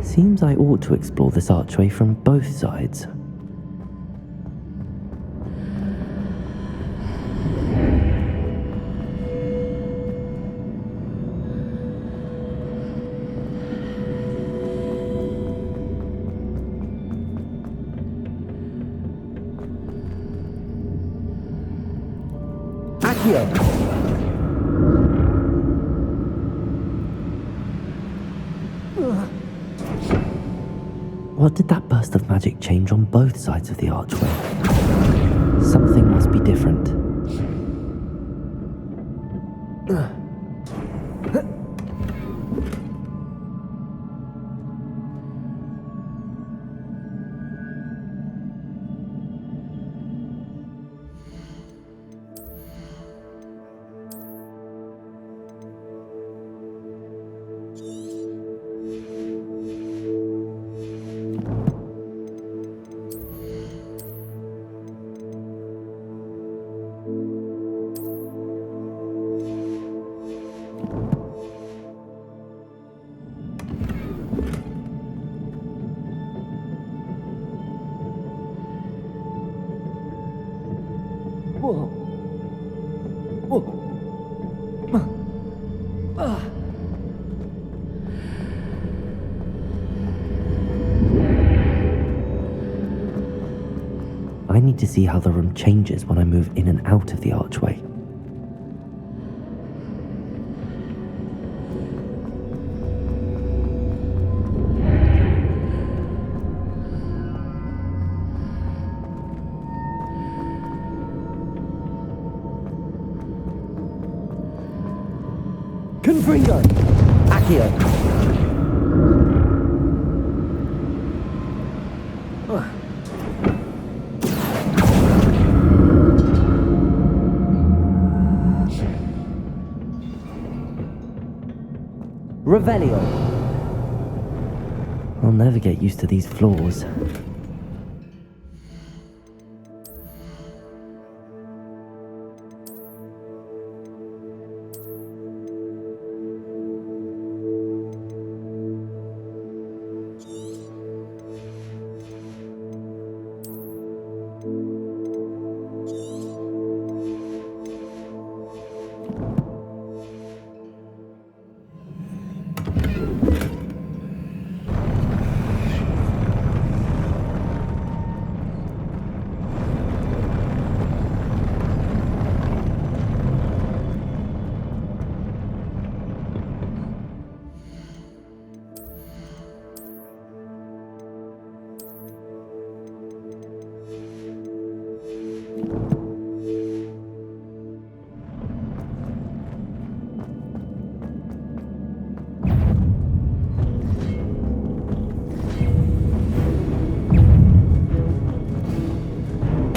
Speaker 2: Seems I ought to explore this archway from both sides. Accio! What did that burst of magic change on both sides of the archway? Something must be different. I need to see how the room changes when I move in and out of the archway. Confringo! Accio! Revelio! I'll never get used to these floors.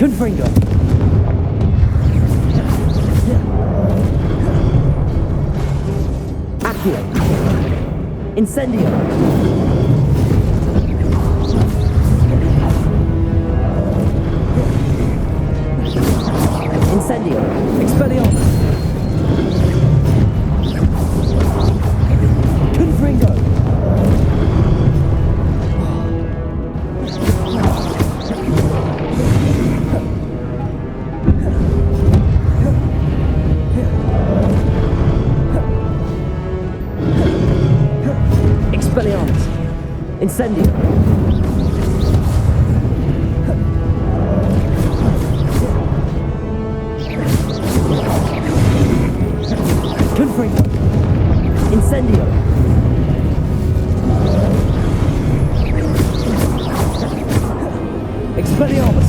Speaker 2: Confringo! Accio! Incendio! Incendio! Expelliarmus! Confringo! Incendio. Confringo. Incendio. Expelliarmus.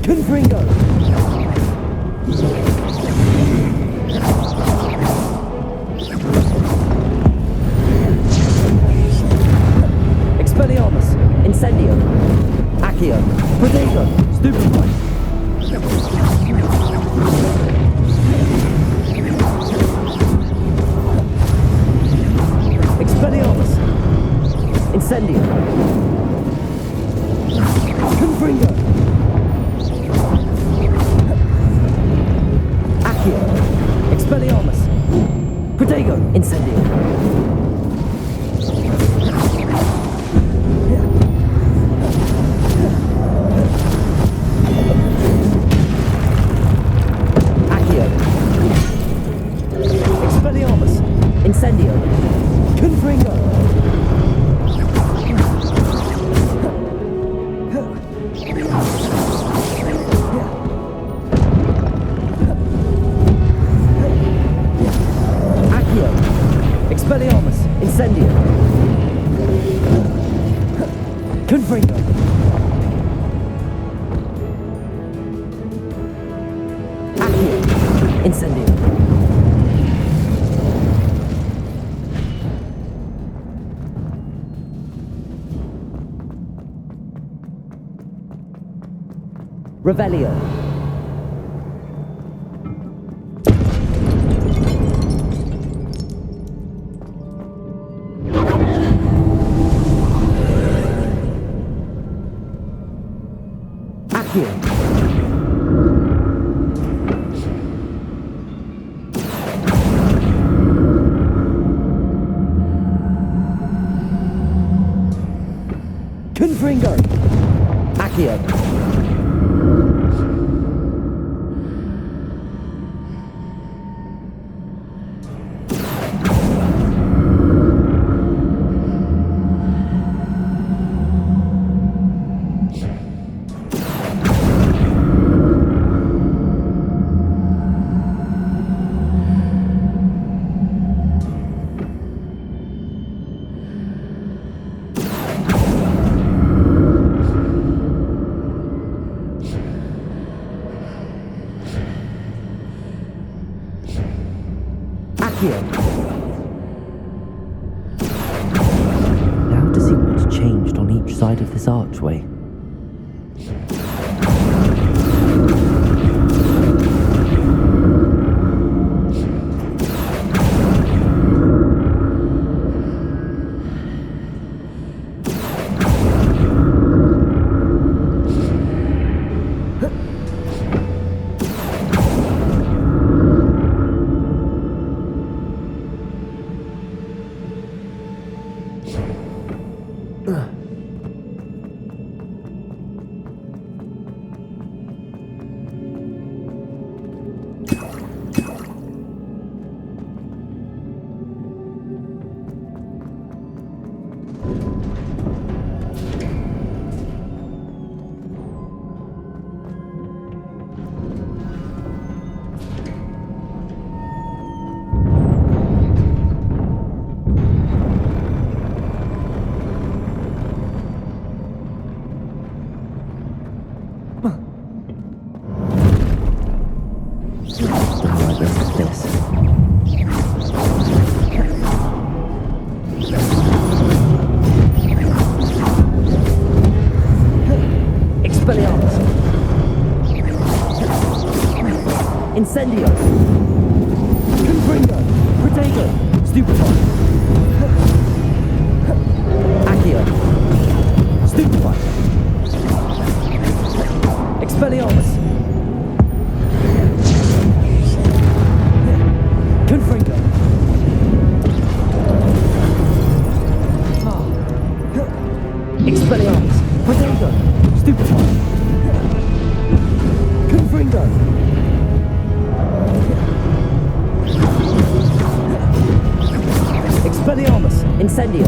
Speaker 2: Confringo. Expelliarmus. Incendio. Accio. Protego. Stupefy. Expelliarmus. Incendio. Confringo. Accio. Expelliarmus. Protego. Incendio. Accio. Expelliarmus. Incendio. Confringo. Accio. Expelliarmus. Incendio. Confringo. Accio. Incendio. Revelio. Accio. Confringo. Accio. Now to see what's changed on each side of this archway. Incendio. Confringo. Protego. Stupefy. Accio. Stupefy. Expelliarmus. Confringo. Expelliarmus. Protego. Stupefy. Confringo. Expelliarmus! Incendio!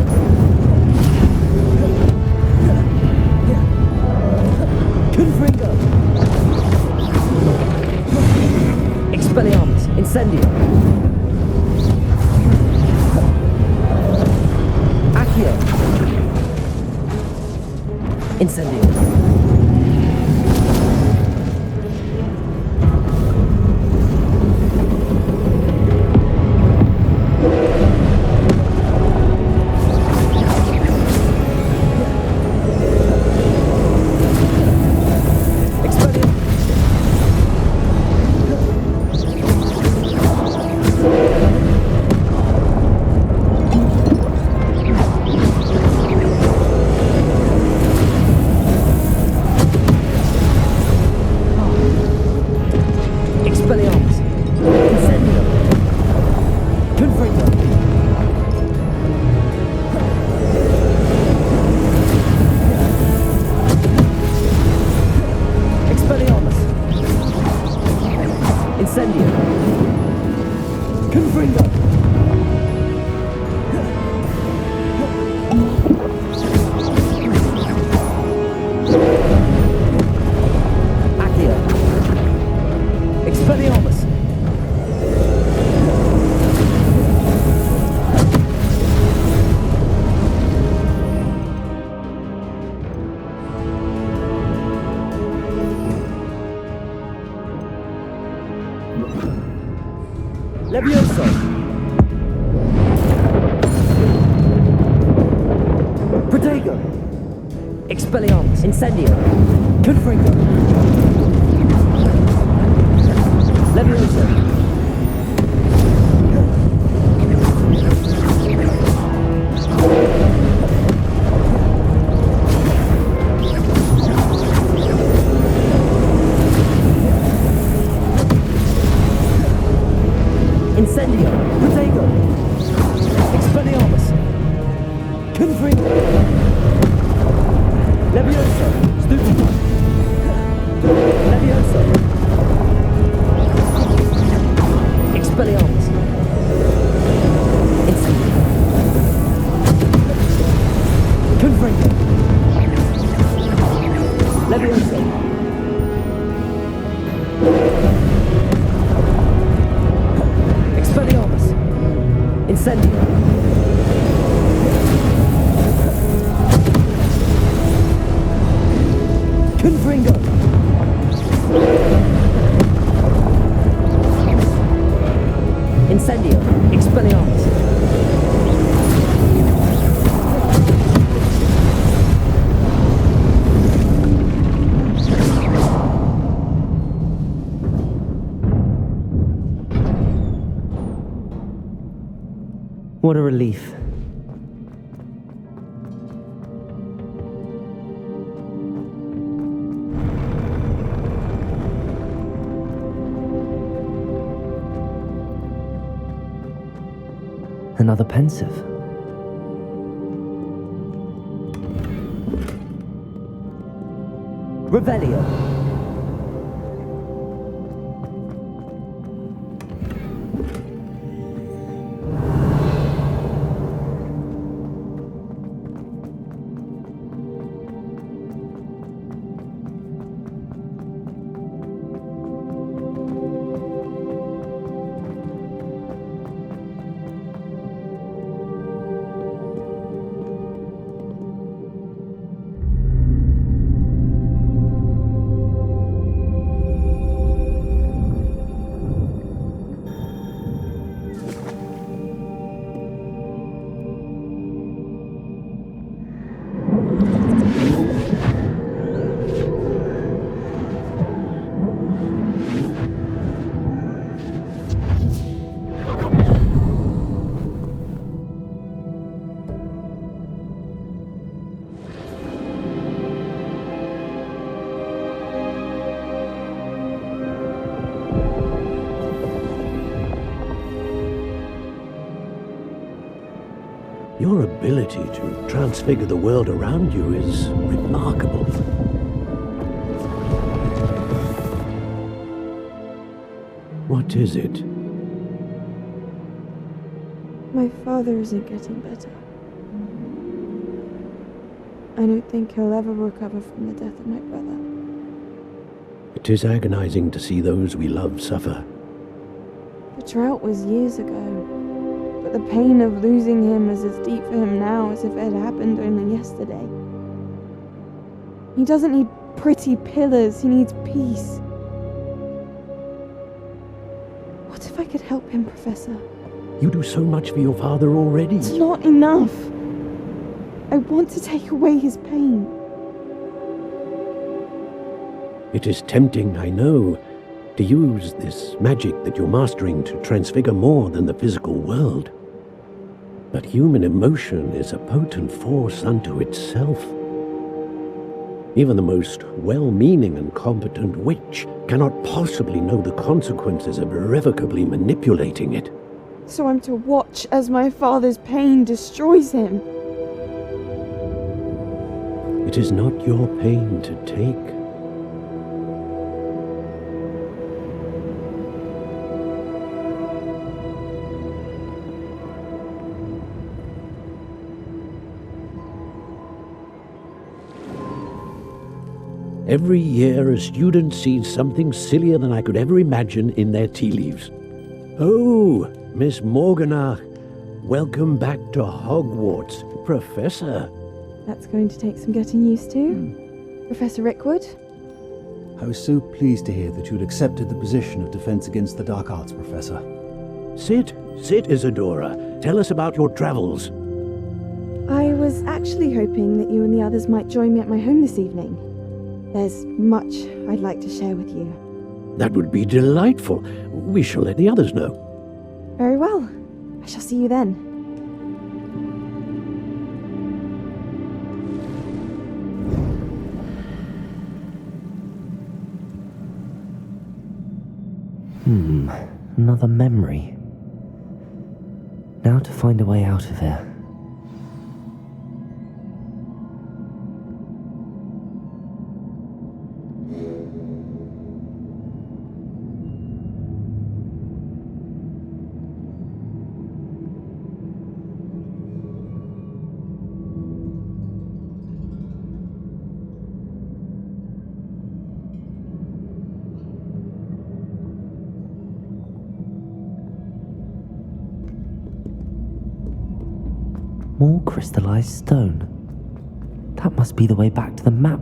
Speaker 2: Confringo! Expelliarmus! Incendio! Accio! Incendio! Expelliarmus! Incendio! Confringo! Levioso! Incendio! Protego! Expelliarmus! Confringo! Levioso! Stupefy! Levioso! Expelliarmus! Incendio! Confringo! Levioso! Expelliarmus! Incendio! Confringo! Incendio! Expelliarmus! What a relief. Another pensive. Revelio.
Speaker 8: Your ability to transfigure the world around you is remarkable.
Speaker 19: My
Speaker 8: What is it?
Speaker 19: My father isn't getting better. I don't think he'll ever recover from the death of my brother.
Speaker 8: It is agonizing to see those we love suffer.
Speaker 19: The drought was years ago, but the pain of losing him is as deep for him now as if it had happened only yesterday. He doesn't need pretty pillars, he needs peace. What if I could help him, Professor?
Speaker 8: You do so much for your father already.
Speaker 19: It's not enough. I want to take away his pain.
Speaker 8: It is tempting, I know, to use this magic that you're mastering to transfigure more than the physical world. But human emotion is a potent force unto itself. Even the most well-meaning and competent witch cannot possibly know the consequences of irrevocably manipulating it.
Speaker 19: So I'm to watch as my father's pain destroys him.
Speaker 8: It is not your pain to take. Every year a student sees something sillier than I could ever imagine in their tea leaves. Oh, Miss Morganach, welcome back to Hogwarts, Professor.
Speaker 19: That's going to take some getting used to. Professor Rickwood?
Speaker 20: I was so pleased to hear that you'd accepted the position of Defense Against the Dark Arts, Professor.
Speaker 8: Sit, Isadora. Tell us about your travels.
Speaker 19: I was actually hoping that you and the others might join me at my home this evening. There's much I'd like to share with you.
Speaker 8: That would be delightful. We shall let the others know.
Speaker 19: Very well. I shall see you then.
Speaker 2: Another memory. Now to find a way out of here. More crystallized stone. That must be the way back to the map.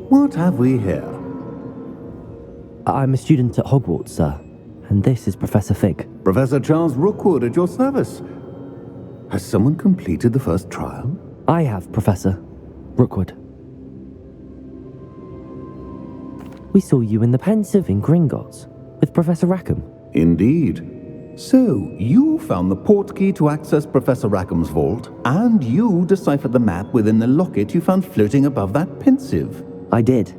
Speaker 1: What have we here?
Speaker 2: I'm a student at Hogwarts, sir. And this is Professor Fig.
Speaker 1: Professor Charles Rookwood at your service. Has someone completed the first trial?
Speaker 2: I have, Professor Rookwood. We saw you in the Pensive in Gringotts with Professor Rackham.
Speaker 1: Indeed. So, you found the portkey to access Professor Rackham's vault, and you deciphered the map within the locket you found floating above that Pensive.
Speaker 2: I did.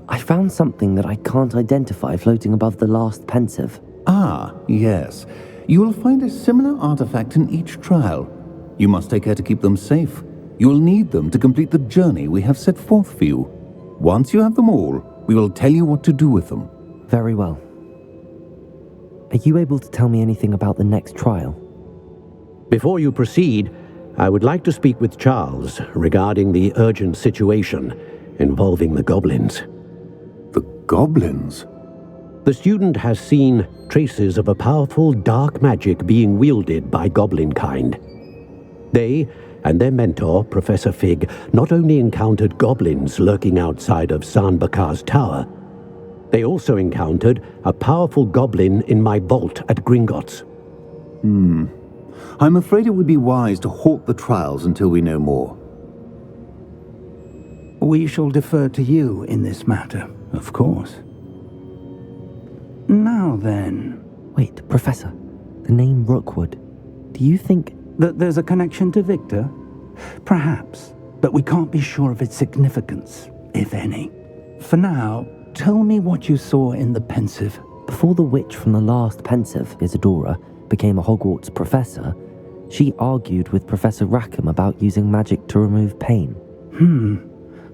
Speaker 2: I found something that I can't identify floating above the last Pensive.
Speaker 1: Ah, yes. You will find a similar artifact in each trial. You must take care to keep them safe. You will need them to complete the journey we have set forth for you. Once you have them all, we will tell you what to do with them.
Speaker 2: Very well. Are you able to tell me anything about the next trial?
Speaker 8: Before you proceed, I would like to speak with Charles regarding the urgent situation involving the goblins.
Speaker 1: The goblins?
Speaker 8: The student has seen traces of a powerful dark magic being wielded by goblin kind. They and their mentor, Professor Fig, not only encountered goblins lurking outside of Sanbakar's tower, they also encountered a powerful goblin in my vault at Gringotts.
Speaker 1: I'm afraid it would be wise to halt the trials until we know more. We shall defer to you in this matter, of course. Now then...
Speaker 2: Wait, Professor. The name Rookwood. Do you think...
Speaker 1: that there's a connection to Victor? Perhaps, but we can't be sure of its significance, if any. For now, tell me what you saw in the Pensive.
Speaker 2: Before the witch from the last pensive, Isadora, became a Hogwarts professor, she argued with Professor Rackham about using magic to remove pain.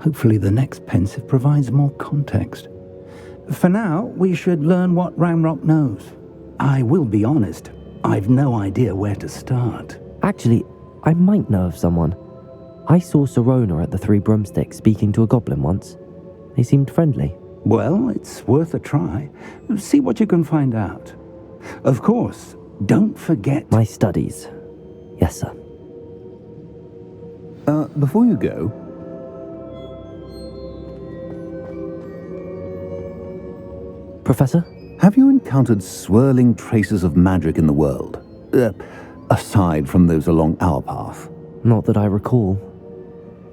Speaker 1: Hopefully the next pensive provides more context. For now, we should learn what Ramrock knows. I will be honest, I've no idea where to start.
Speaker 2: Actually, I might know of someone. I saw Sirona at the Three Broomsticks speaking to a goblin once. They seemed friendly.
Speaker 1: Well, it's worth a try. See what you can find out. Of course, don't forget...
Speaker 2: My studies. Yes, sir.
Speaker 21: Before you go...
Speaker 2: Professor?
Speaker 21: Have you encountered swirling traces of magic in the world? Aside from those along our path?
Speaker 2: Not that I recall.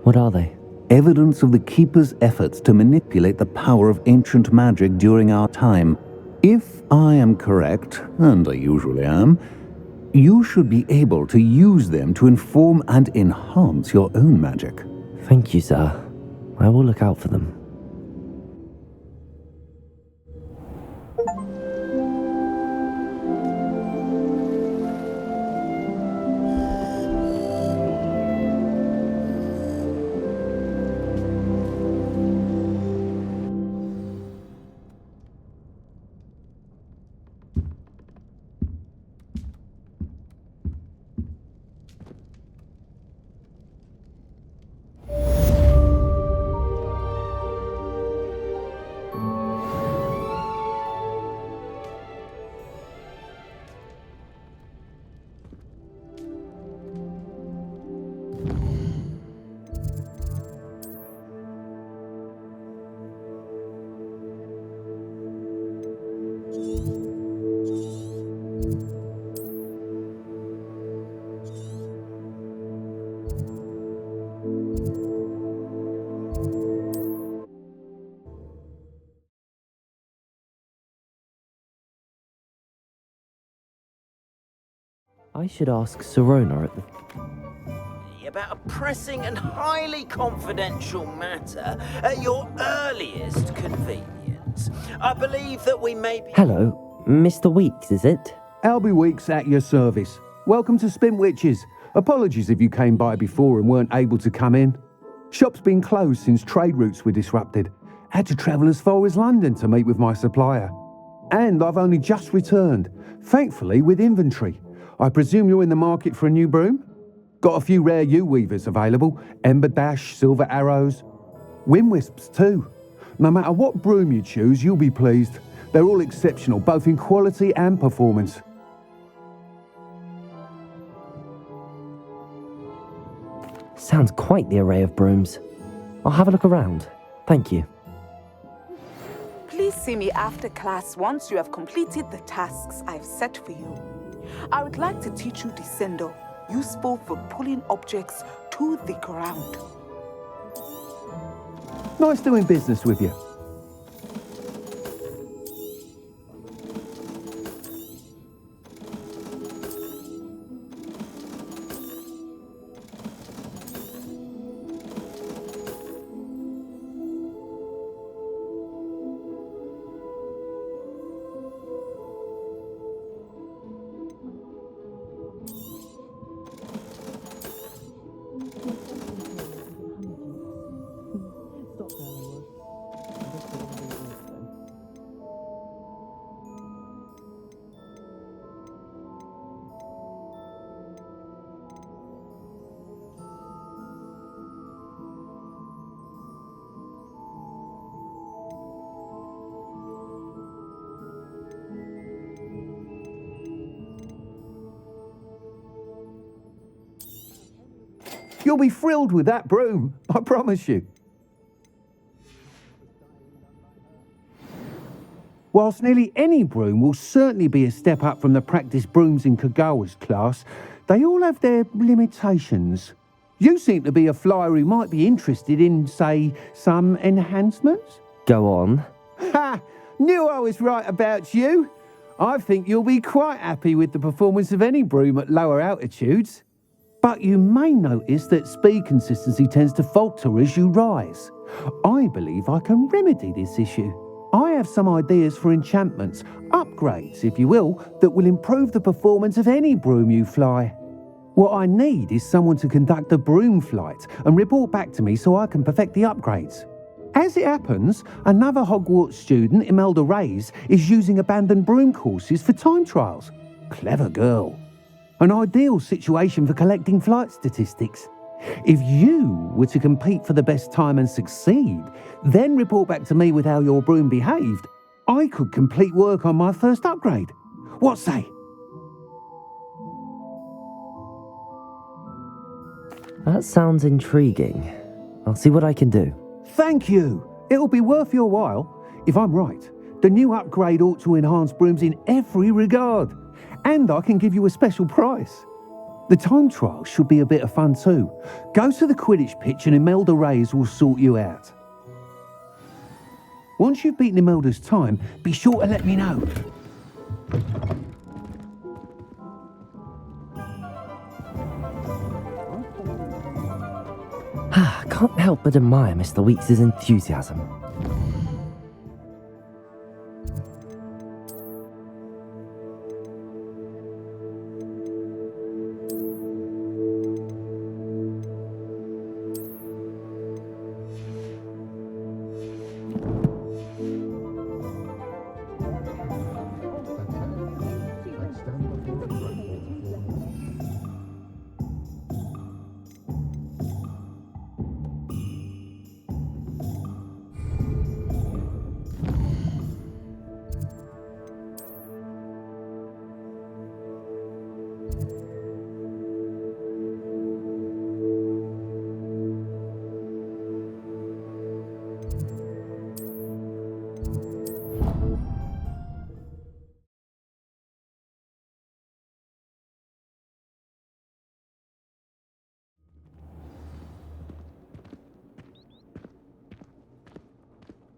Speaker 2: What are they?
Speaker 21: Evidence of the Keeper's efforts to manipulate the power of ancient magic during our time. If I am correct, and I usually am, you should be able to use them to inform and enhance your own magic.
Speaker 2: Thank you, sir. I will look out for them. I should ask Sirona at the...
Speaker 18: About a pressing and highly confidential matter at your earliest convenience. I believe that we may be...
Speaker 2: Hello, Mr. Weeks, is it?
Speaker 22: Albie Weeks at your service. Welcome to Spintwitches. Apologies if you came by before and weren't able to come in. Shop's been closed since trade routes were disrupted. Had to travel as far as London to meet with my supplier. And I've only just returned, thankfully with inventory. I presume you're in the market for a new broom? Got a few rare U-weavers available. Ember Dash, Silver Arrows. Wind Wisps too. No matter what broom you choose, you'll be pleased. They're all exceptional, both in quality and performance.
Speaker 2: Sounds quite the array of brooms. I'll have a look around. Thank you.
Speaker 23: Please see me after class once you have completed the tasks I've set for you. I would like to teach you Descendo, useful for pulling objects to the ground.
Speaker 22: Nice doing business with you. You'll be thrilled with that broom, I promise you. Whilst nearly any broom will certainly be a step up from the practice brooms in Kagawa's class, they all have their limitations. You seem to be a flyer who might be interested in, say, some enhancements?
Speaker 2: Go on.
Speaker 22: Ha! Knew I was right about you. I think you'll be quite happy with the performance of any broom at lower altitudes. But you may notice that speed consistency tends to falter as you rise. I believe I can remedy this issue. I have some ideas for enchantments, upgrades, if you will, that will improve the performance of any broom you fly. What I need is someone to conduct a broom flight and report back to me so I can perfect the upgrades. As it happens, another Hogwarts student, Imelda Reyes, is using abandoned broom courses for time trials. Clever girl. An ideal situation for collecting flight statistics. If you were to compete for the best time and succeed, then report back to me with how your broom behaved, I could complete work on my first upgrade. What say?
Speaker 2: That sounds intriguing. I'll see what I can do.
Speaker 22: Thank you. It'll be worth your while. If I'm right, the new upgrade ought to enhance brooms in every regard. And I can give you a special price. The time trial should be a bit of fun too. Go to the Quidditch pitch and Imelda Reyes will sort you out. Once you've beaten Imelda's time, be sure to let me know.
Speaker 2: I can't help but admire Mr. Weeks' enthusiasm.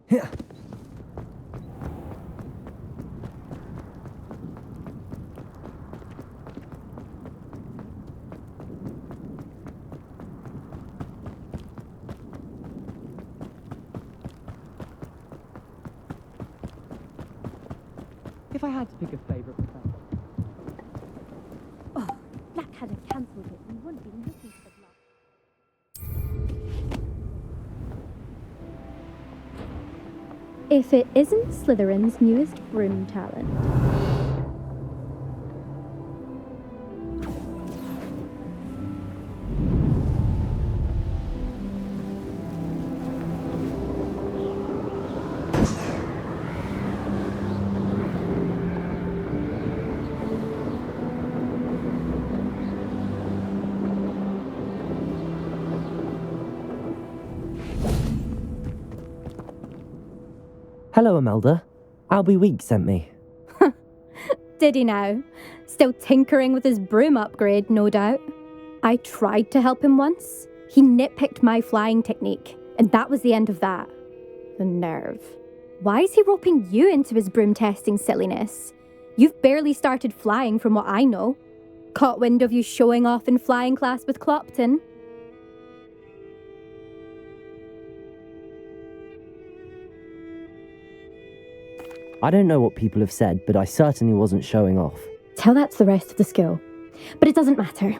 Speaker 2: Here.
Speaker 3: If I had to pick a favourite professor.
Speaker 13: Oh, Black hadn't cancelled it. We wouldn't be looking for the last. If it isn't Slytherin's newest broom talent.
Speaker 2: Hello, Imelda. Albie Weeks sent me.
Speaker 13: Did he now? Still tinkering with his broom upgrade, no doubt. I tried to help him once. He nitpicked my flying technique, and that was the end of that. The nerve. Why is he roping you into his broom testing silliness? You've barely started flying from what I know. Caught wind of you showing off in flying class with Clopton.
Speaker 2: I don't know what people have said, but I certainly wasn't showing off.
Speaker 13: Tell that to the rest of the school. But it doesn't matter.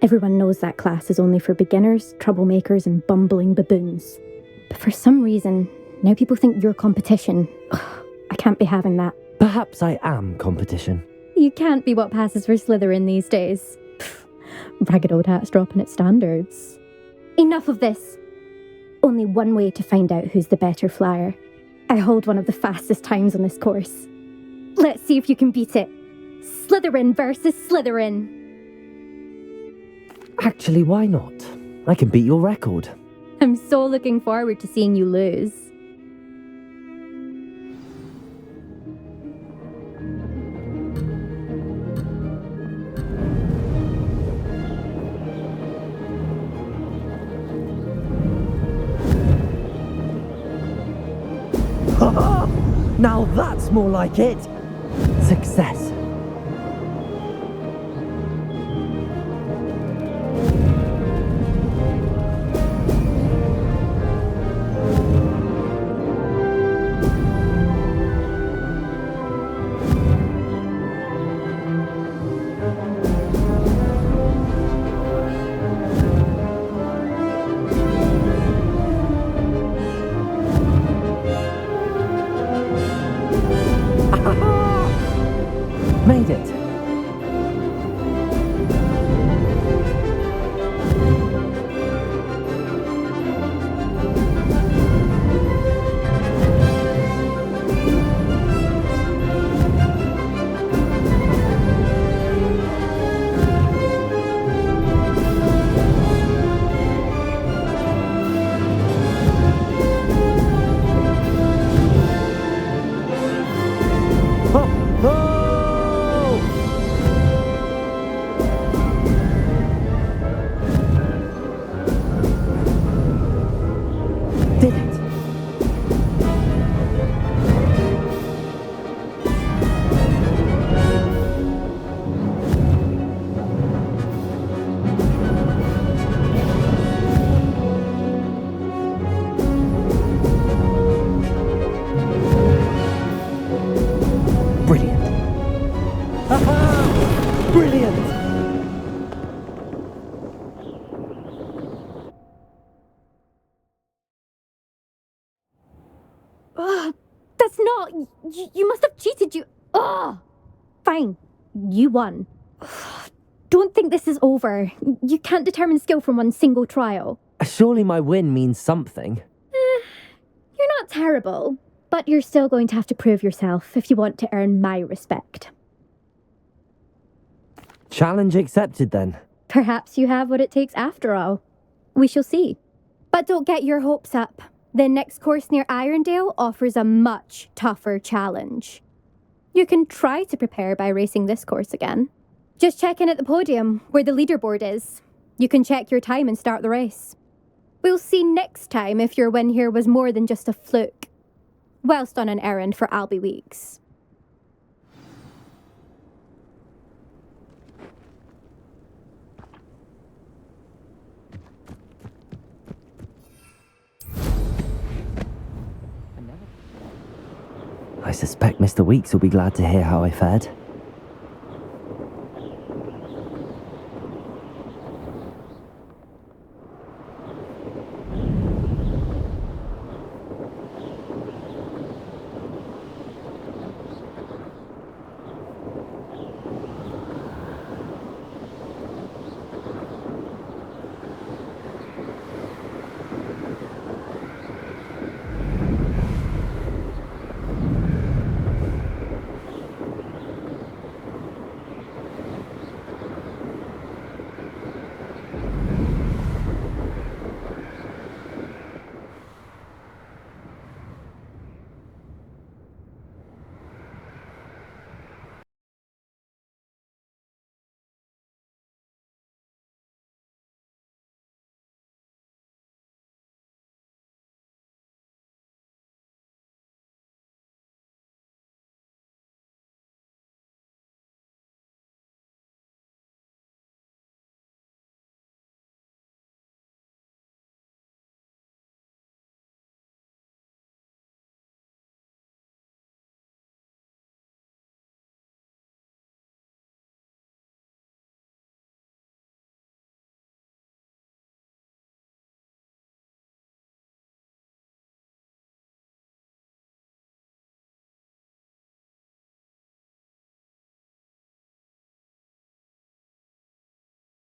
Speaker 13: Everyone knows that class is only for beginners, troublemakers, and bumbling baboons. But for some reason, now people think you're competition. Ugh, I can't be having that.
Speaker 2: Perhaps I am competition.
Speaker 13: You can't be what passes for Slytherin these days. Pfft, ragged old hat's dropping its standards. Enough of this. Only one way to find out who's the better flyer. I hold one of the fastest times on this course. Let's see if you can beat it. Slytherin versus Slytherin.
Speaker 2: Actually, why not? I can beat your record.
Speaker 13: I'm so looking forward to seeing you lose.
Speaker 2: Now that's more like it! Success.
Speaker 13: You must have cheated, you... Oh! Fine. You won. Don't think this is over. You can't determine skill from one single trial.
Speaker 2: Surely my win means something.
Speaker 13: You're not terrible, but you're still going to have to prove yourself if you want to earn my respect.
Speaker 2: Challenge accepted, then.
Speaker 13: Perhaps you have what it takes after all. We shall see. But don't get your hopes up. The next course near Irondale offers a much tougher challenge. You can try to prepare by racing this course again. Just check in at the podium, where the leaderboard is. You can check your time and start the race. We'll see next time if your win here was more than just a fluke. Whilst on an errand for Albie Weeks.
Speaker 2: I suspect Mr. Weeks will be glad to hear how I fared.